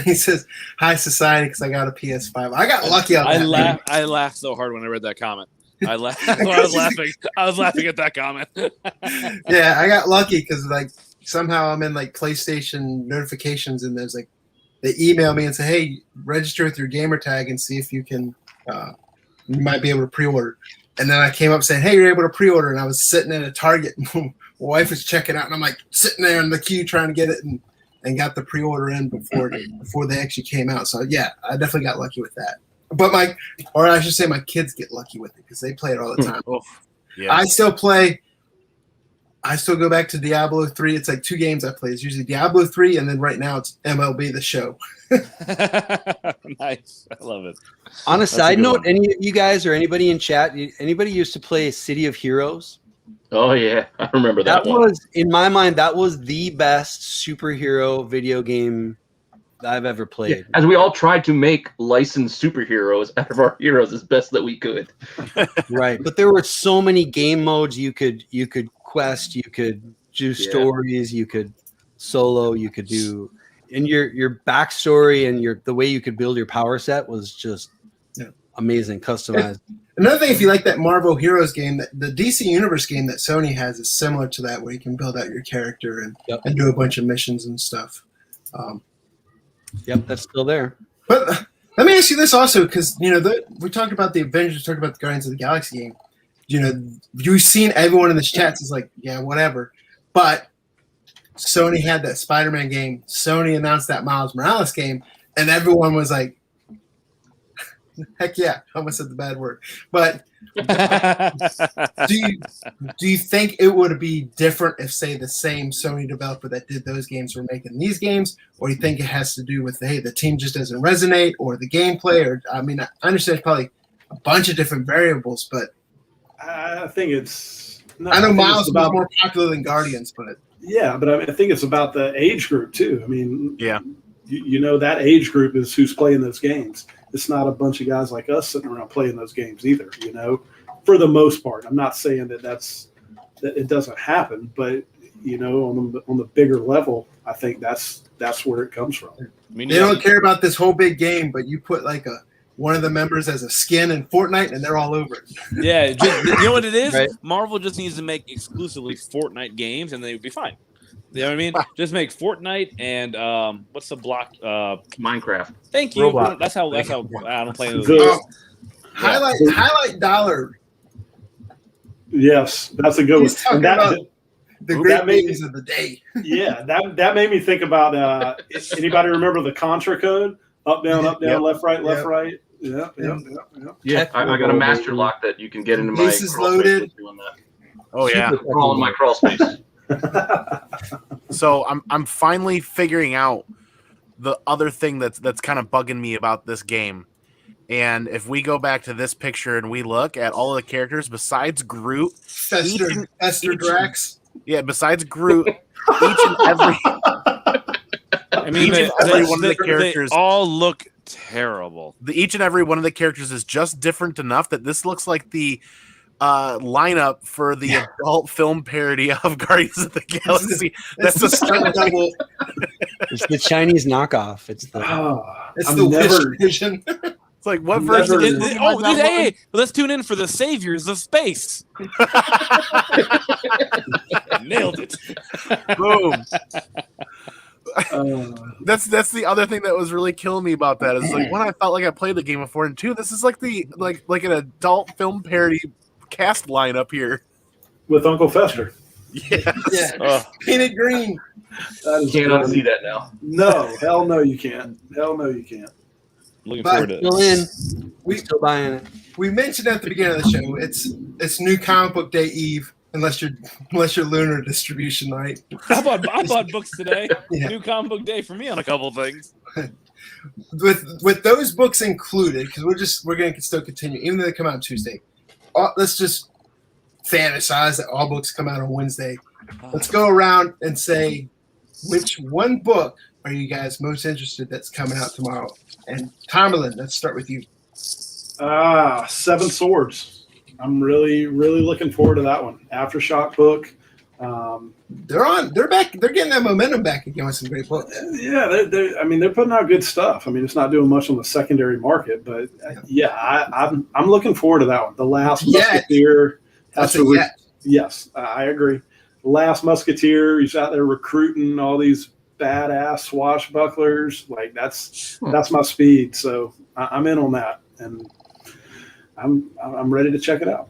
He says, "High society," because I got a PS5. I got lucky on that. I laughed so hard when I read that comment. I laughed. I was laughing at that comment. Yeah, I got lucky because somehow I'm in PlayStation notifications, and there's they email me and say, "Hey, register with your gamer tag and see if you can you might be able to pre-order." And then I came up saying, "Hey, you're able to pre-order," and I was sitting at a Target. My wife was checking out, and I'm sitting there in the queue trying to get it, and got the pre-order in before they actually came out. So yeah, I definitely got lucky with that. But my kids get lucky with it because they play it all the time. Yeah. I still play. I still go back to Diablo 3. It's 2 games I play. It's usually Diablo 3, and then right now it's MLB The Show. Nice. I love it. On a side note, any of you guys or anybody in chat, anybody used to play City of Heroes? Oh, yeah. I remember that one. Was, in my mind, that was the best superhero video game I've ever played. Yeah, as we all tried to make licensed superheroes out of our heroes as best that we could. Right. But there were so many game modes you could quest, you could do stories, you could solo, you could do, and your backstory and the way you could build your power set was just amazing, customized. Another thing, if you like that Marvel Heroes game, the DC Universe game that Sony has is similar to that, where you can build out your character and do a bunch of missions and stuff. That's still there. But let me ask you this also, because we talked about the Avengers, talked about the Guardians of the Galaxy game. You've seen everyone in the chats is like, yeah, whatever. But Sony had that Spider-Man game. Sony announced that Miles Morales game, and everyone was like, heck yeah, I almost said the bad word. But do you think it would be different if, say, the same Sony developer that did those games were making these games? Or do you think it has to do with, hey, the team just doesn't resonate, or the gameplay? Or I mean, I understand it's probably a bunch of different variables, but I think it's... No, I know Miles is more popular than Guardians, but... Yeah, but I think it's about the age group, too. I mean, yeah, that age group is who's playing those games. It's not a bunch of guys like us sitting around playing those games either, for the most part. I'm not saying that it doesn't happen, but, on the bigger level, I think that's where it comes from. They don't care about this whole big game, but you put like one of the members as a skin in Fortnite, and they're all over it. Yeah, you know what it is? Right. Marvel just needs to make exclusively Fortnite games, and they would be fine. You know what I mean? Just make Fortnite and what's the block? Minecraft. Thank you. Roblox. That's how I don't play those. Good. Highlight dollar. Yes, that's a good He's one. talking about the great games of the day. Yeah, that made me think about. Anybody remember the Contra code? Up, down, left, right, left, right. Yeah. I got a master lock that you can get into my Bases crawl loaded. space doing that. oh yeah. Crawl in my crawl space. So I'm finally figuring out the other thing that's kind of bugging me about this game. And if we go back to this picture and we look at all of the characters besides Groot, Esther Drax. Yeah, besides Groot, each and every I mean, every one of the characters they all look terrible. Each and every one of the characters is just different enough that this looks like the lineup for the adult film parody of Guardians of the Galaxy. That's the stunt double. It's the Chinese knockoff. It's the Wish Vision. It's like, what version? Hey, let's tune in for the saviors of space. Nailed it. Boom. That's the other thing that was really killing me about that. Is like, one, I felt like I played the game before, and two, this is like like an adult film parody cast lineup here with Uncle Fester. Yes. Yeah. Painted green. You can't unsee that now. No, hell no, you can't. Hell no, you can't. Looking forward to still it. in. We still buying it. We mentioned at the beginning of the show, it's New Comic Book Day Eve, unless you're lunar distribution, right? I bought books today. Yeah. New comic book day for me on a couple of things. With those books included, because we're going to still continue, even though they come out on Tuesday. Let's just fantasize that all books come out on Wednesday. Let's go around and say which one book are you guys most interested that's coming out tomorrow? And Tomerlin, let's start with you. Seven Swords. I'm really, really looking forward to that one. Aftershock book. They're back. They're getting that momentum back again with some great books. Yeah, they're putting out good stuff. I mean, it's not doing much on the secondary market, but I'm looking forward to that one. The Last Musketeer. Yes, I agree. The Last Musketeer. He's out there recruiting all these badass swashbucklers. Like that's my speed. So I'm in on that, and I'm ready to check it out.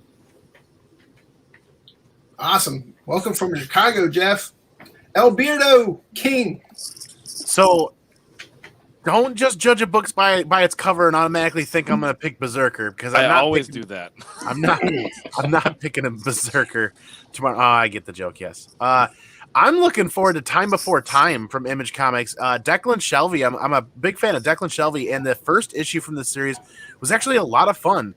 Awesome. Welcome from Chicago, Jeff. El Beardo King. So don't just judge a book by its cover and automatically think I'm going to pick Berserker, because I always do that. I'm not picking a Berserker tomorrow. Oh, I get the joke. Yes. I'm looking forward to Time Before Time from Image Comics. Declan Shelvey. I'm a big fan of Declan Shelvey, and the first issue from the series was actually a lot of fun.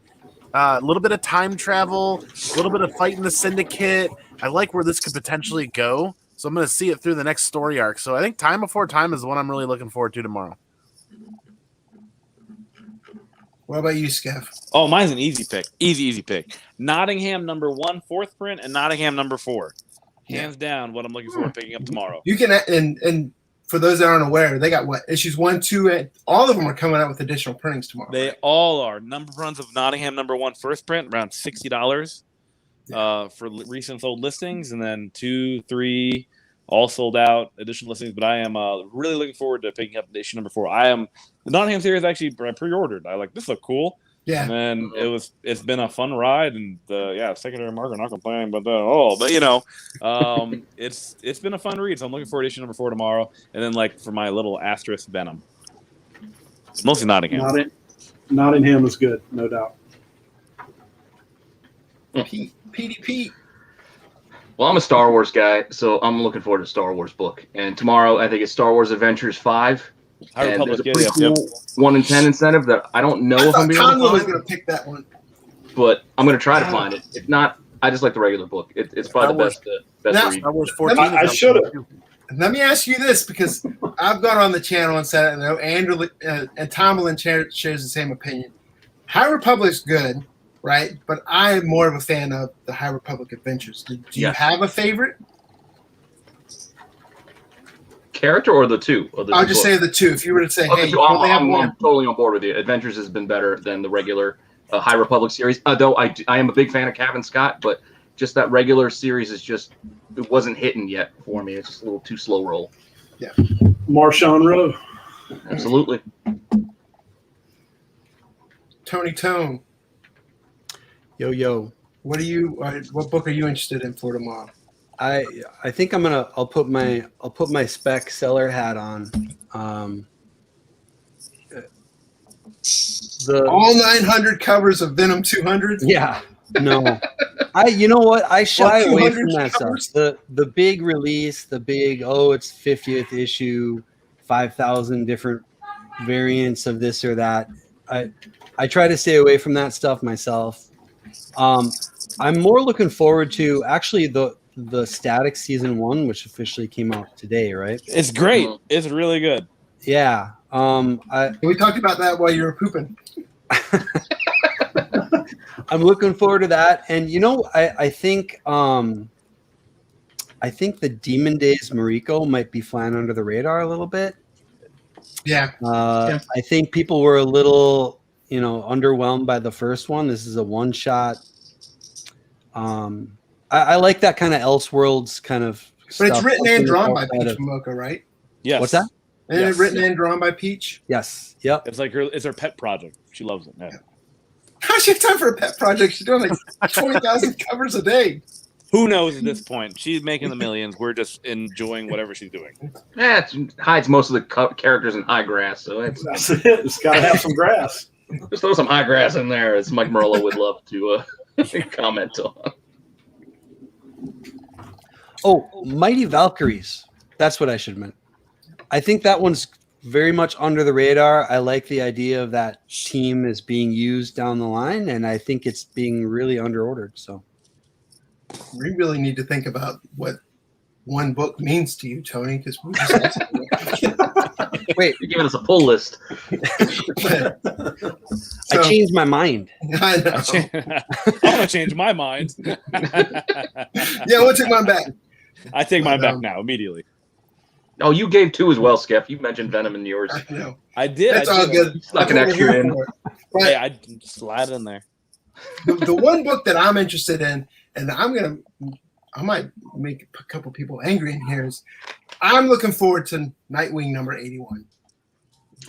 A little bit of time travel, a little bit of fighting the Syndicate. I like where this could potentially go, so I'm going to see it through the next story arc. So I think Time Before Time is the one I'm really looking forward to tomorrow. What about you, Skev? Oh, mine's an easy pick. Easy pick. Nottingham #1, 4th print, and Nottingham #4. hands down, what I'm looking forward to picking up tomorrow. You can, and for those that aren't aware, they got what issues 1, 2, and all of them are coming out with additional printings tomorrow. They all are. Number runs of Nottingham #1 first print, around $60 for recent sold listings, and then 2, 3 all sold out additional listings. But I am really looking forward to picking up issue #4. The Nottingham series actually pre-ordered. I like, this look cool. Yeah, and then it's been a fun ride, and secondary market, not complaining about that at all. But it's been a fun read. So I'm looking forward to issue #4 tomorrow, and then like for my little asterisk Venom, mostly Nottingham. Nottingham is good, no doubt. PDP. Well, I'm a Star Wars guy, so I'm looking forward to Star Wars book. And tomorrow, I think it's Star Wars Adventures 5. And there's a pretty cool 1 in 10 incentive that I don't know if I'm going to pick that one, but I'm going to try to find it. If not, I just like the regular book. It's probably the best read. Star Wars 14 I should have. Let me ask you this, because I've gone on the channel and said, and Andrew and Tomlin shares the same opinion. High Republic's good, right? But I'm more of a fan of the High Republic Adventures. Do you have a favorite? Character or the two? I'll just say the two. If you were to say, hey, I'm totally on board with you. Adventures has been better than the regular High Republic series. Though I am a big fan of Kevin Scott, but just that regular series it wasn't hitting yet for me. It's just a little too slow roll. Yeah. Marshawn Rowe. Absolutely. Tony Tone. Yo. What book are you interested in for tomorrow? I think I'll put my spec seller hat on. All 900 covers of Venom 200. Yeah, no, you know what? I shy away from that covers? stuff. The big release, it's 50th issue, 5,000 different variants of this or that. I try to stay away from that stuff myself. I'm more looking forward to actually the Static Season 1, which officially came out today, right? It's great. It's really good. Yeah. We talked about that while you were pooping. I'm looking forward to that. And I think the Demon Days Mariko might be flying under the radar a little bit. Yeah. I think people were a little, underwhelmed by the first one. This is a one-shot. I like that kind of Elseworlds kind of stuff. But it's written and drawn by Peach Momoko, right? Yes. What's that? And it's written and drawn by Peach? Yes. Yep. It's her pet project. She loves it. Yeah. How's she have time for a pet project? She's doing like 20,000 covers a day. Who knows at this point? She's making the millions. We're just enjoying whatever she's doing. Yeah, it hides most of the characters in high grass, so that's it. It's got to have some grass. Just throw some high grass in there, as Mike Merlo would love to comment on. Oh, Mighty Valkyries. That's what I should have meant. I think that one's very much under the radar. I like the idea of that team as being used down the line, and I think it's being really underordered. So we really need to think about what one book means to you, Tony, because we just wait, you're giving us a pull list. I changed my mind. I know. I'm gonna change my mind. Yeah, we'll take mine back. I take mine back now immediately. Oh, you gave 2 as well, Skip. You mentioned Venom in yours. I know. I did. That's all good. Snuck an extra in. Hey, I slide it in there. The one book that I'm interested in, and I might make a couple people angry in here, is I'm looking forward to Nightwing number 81.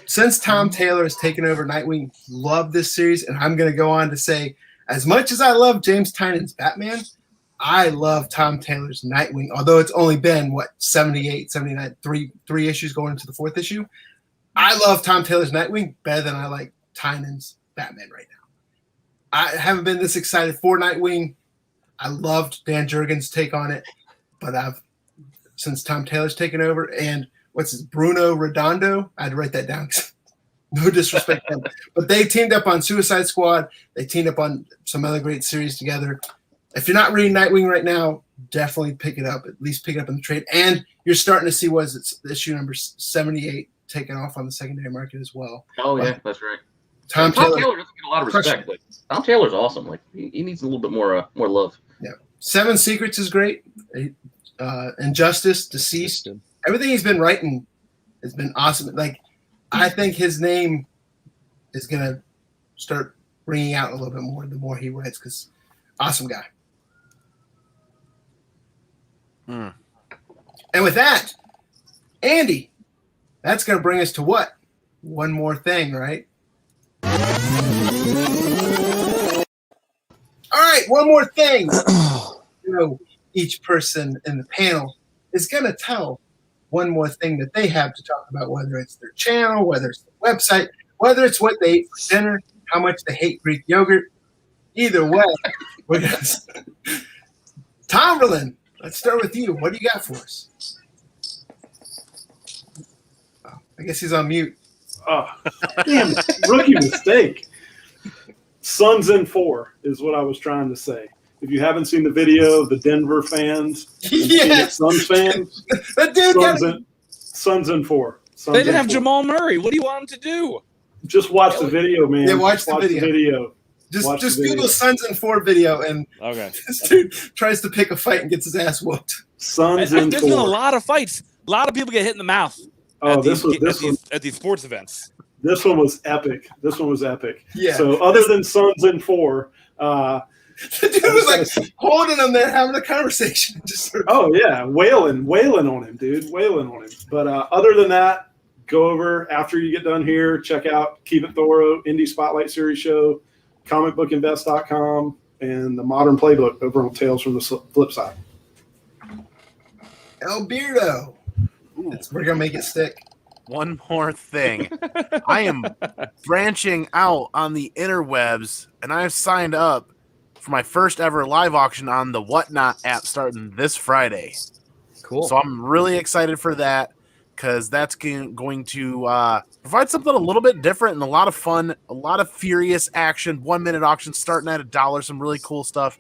Since Tom Taylor has taken over Nightwing, love this series, and I'm going to go on to say, as much as I love James Tynion's Batman, I love Tom Taylor's Nightwing, although it's only been, 78, 79, three issues going into the 4th issue. I love Tom Taylor's Nightwing better than I like Tynion's Batman right now. I haven't been this excited for Nightwing. I loved Dan Jurgens' take on it, but since Tom Taylor's taken over, and Bruno Redondo, I had to write that down. No disrespect to them, but they teamed up on Suicide Squad. They teamed up on some other great series together. If you're not reading Nightwing right now, definitely pick it up. At least pick it up in the trade. And you're starting to see issue number 78 taken off on the secondary market as well. Oh, yeah, that's right. Tom Taylor doesn't get a lot of respect. Like, Tom Taylor's awesome. Like he needs a little bit more love. Yeah. 7 Secrets is great. Injustice, Deceased. Everything he's been writing has been awesome. Like, I think his name is gonna start ringing out a little bit more the more he writes, because awesome guy. And with that, Andy, that's gonna bring us to what? One more thing, right? All right, one more thing. Each person in the panel is gonna tell one more thing that they have to talk about, whether it's their channel, whether it's their website, whether it's what they ate for dinner, how much they hate Greek yogurt. Either way, we're gonna... Tomberlin, let's start with you. What do you got for us? Oh, I guess he's on mute. Oh, damn, rookie mistake. Suns in 4 is what I was trying to say. If you haven't seen the video, the Denver fans, Yes, Suns fans, that dude Suns in 4. They didn't have Jamal Murray. What do you want him to do? Just watch the video, man. Yeah, watch the video. Just Google Suns in 4 video, and this dude tries to pick a fight and gets his ass whooped. Suns in 4. There's been a lot of fights. A lot of people get hit in the mouth at these sports events. This one was epic. Yeah. So other than Suns in 4, the dude was like holding him there, having a conversation. Oh yeah, wailing on him, dude, wailing on him. But other than that, go over after you get done here. Check out Keep It Thorough, Indie Spotlight Series Show, comicbookinvest.com, and the Modern Playbook over on Tales from the Flip Side. El Beardo. We're gonna make it stick. One more thing. I am branching out on the interwebs, and I've signed up for my first ever live auction on the Whatnot app starting this Friday. Cool. So I'm really excited for that, because that's going to provide something a little bit different and a lot of fun, a lot of furious action, 1 minute auctions starting at $1, some really cool stuff.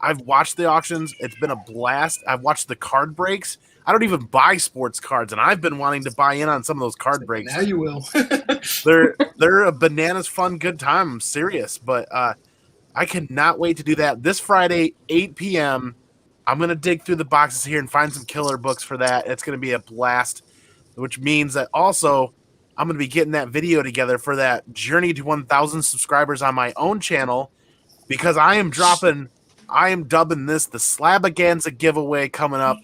I've watched the auctions. It's been a blast. I've watched the card breaks. I don't even buy sports cards, and I've been wanting to buy in on some of those card breaks. Now you will. They're a bananas fun, good time. I'm serious, but I cannot wait to do that. This Friday, 8 p.m., I'm going to dig through the boxes here and find some killer books for that. It's going to be a blast, which means that also I'm going to be getting that video together for that journey to 1,000 subscribers on my own channel, because I am dubbing this the Slabaganza giveaway coming up.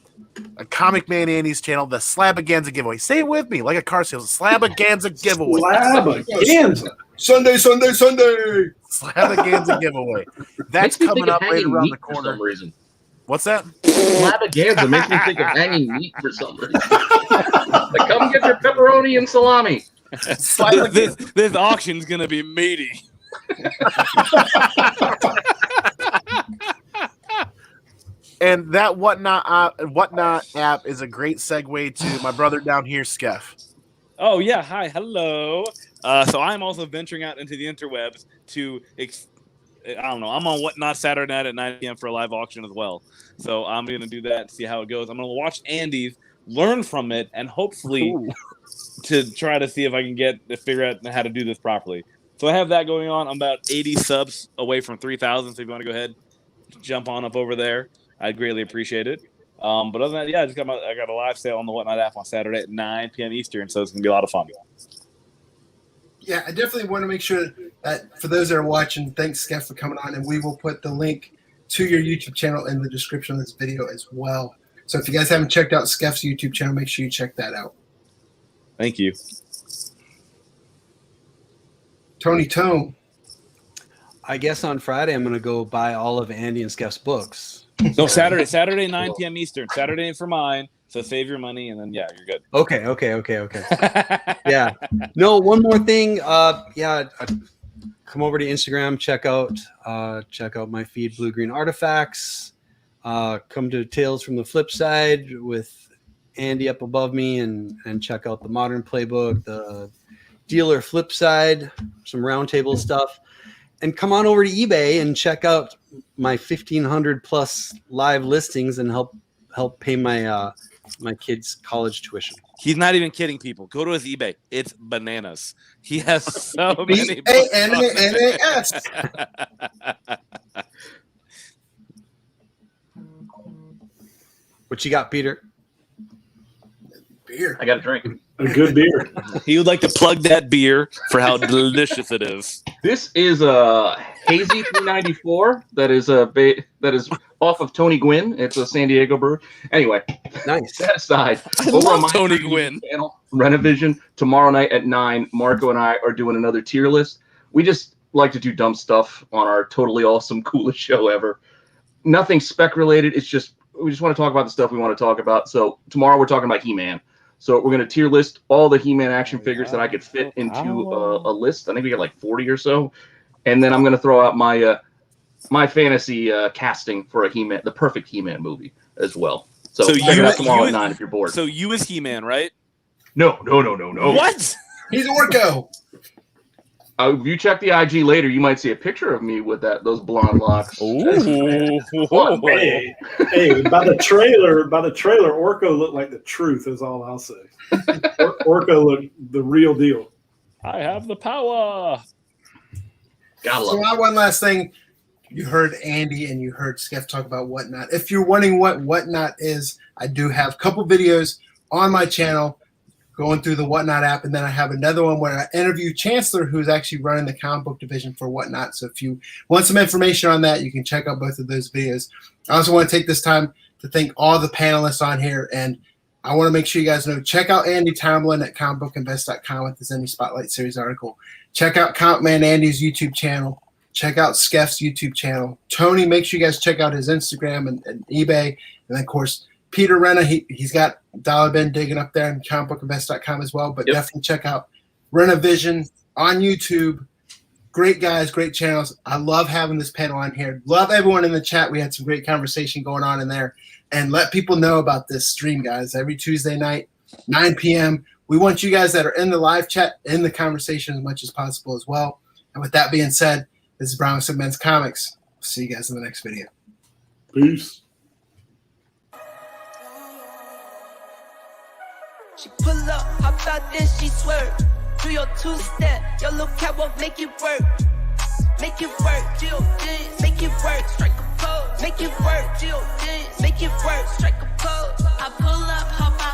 A Comic Man Andy's channel, the Slabaganza giveaway. Say it with me, like a car sales. Slabaganza giveaway. Slabaganza. Sunday. Slabaganza giveaway. That's coming up right around the corner. For some reason. What's that? Slabaganza makes me think of hanging meat for some reason. Like, come get your pepperoni and salami. This auction's gonna be meaty. And that Whatnot app is a great segue to my brother down here, Skeff. Oh yeah, hi, hello. So I'm also venturing out into the interwebs to, I don't know, I'm on Whatnot Saturday night at 9 p.m. for a live auction as well. So I'm going to do that and see how it goes. I'm going to watch Andy's, learn from it, and hopefully to try to see if I can figure out how to do this properly. So I have that going on. I'm about 80 subs away from 3,000. So if you want to go ahead, jump on up over there. I'd greatly appreciate it. But other than that, yeah, I got a live sale on the Whatnot app on Saturday at 9 p.m. Eastern, so it's going to be a lot of fun. Yeah, I definitely want to make sure that for those that are watching, thanks, Skeff, for coming on, and we will put the link to your YouTube channel in the description of this video as well. So if you guys haven't checked out Skeff's YouTube channel, make sure you check that out. Thank you. Tony Tone. I guess on Friday I'm going to go buy all of Andy and Skeff's books. No, Saturday 9 p.m. Eastern. Saturday for mine. So save your money, and then yeah, you're good. Okay. Yeah. No, one more thing. Come over to Instagram. Check out my feed, Blue Green Artifacts. Come to Tales from the Flip Side with Andy up above me, and check out the Modern Playbook, the Dealer Flip Side, some roundtable stuff. And come on over to eBay and check out my 1,500 plus live listings and help pay my my kids' college tuition. He's not even kidding, people. Go to his eBay. It's bananas. He has so many books. BANANAS. What you got, Peter? Beer. I got a drink. A good beer. He would like to plug that beer for how delicious it is. This is a hazy 394 that is off of Tony Gwynn. It's a San Diego brewer. Anyway, Nice. that aside, I over on love my Tony YouTube Gwynn. channel, Renovision, tomorrow night at 9, Marco and I are doing another tier list. We just like to do dumb stuff on our totally awesome, coolest show ever. Nothing spec related. It's just we just want to talk about the stuff we want to talk about. So tomorrow we're talking about He-Man. So we're going to tier list all the He-Man action figures that I could fit into a list. I think we got like 40 or so. And then I'm going to throw out my my fantasy casting for a He-Man, the perfect He-Man movie as well. So check it out tomorrow at 9 if you're bored. So you as He-Man, right? No. What? He's Orko. If you check the IG later, you might see a picture of me with those blonde locks. Ooh. Hey, by the trailer, Orko looked like the truth. Is all I'll say. Orko looked the real deal. I have the power. Gotta So love it. now one last thing. You heard Andy and you heard Skeff talk about Whatnot. If you're wondering what Whatnot is, I do have a couple videos on my channel going through the Whatnot app, and then I have another one where I interview Chancellor, who's actually running the comic book division for Whatnot. So if you want some information on that, you can check out both of those videos. I also want to take this time to thank all the panelists on here, and I want to make sure you guys know, check out Andy Tomlin at comicbookinvest.com with his Any Spotlight Series article. Check out Count Man Andy's YouTube channel. Check out Skeff's YouTube channel. Tony, make sure you guys check out his Instagram and eBay. And then, of course, Peter Renna, he's got Dollar Bin digging up there on comicbookinvest.com as well. But definitely check out Renovision on YouTube. Great guys, great channels. I love having this panel on here. Love everyone in the chat. We had some great conversation going on in there. And let people know about this stream, guys. Every Tuesday night, 9 p.m. We want you guys that are in the live chat in the conversation as much as possible as well. And with that being said, this is Brian with Men's Comics. See you guys in the next video. Peace. She pull up, hop out, then she swerve. Do your two-step, your little cat won't make it work. Make it work, G.O.D. Make it work, strike a pose. Make it work, G.O.D. Make it work, strike a pose. I pull up, hop out.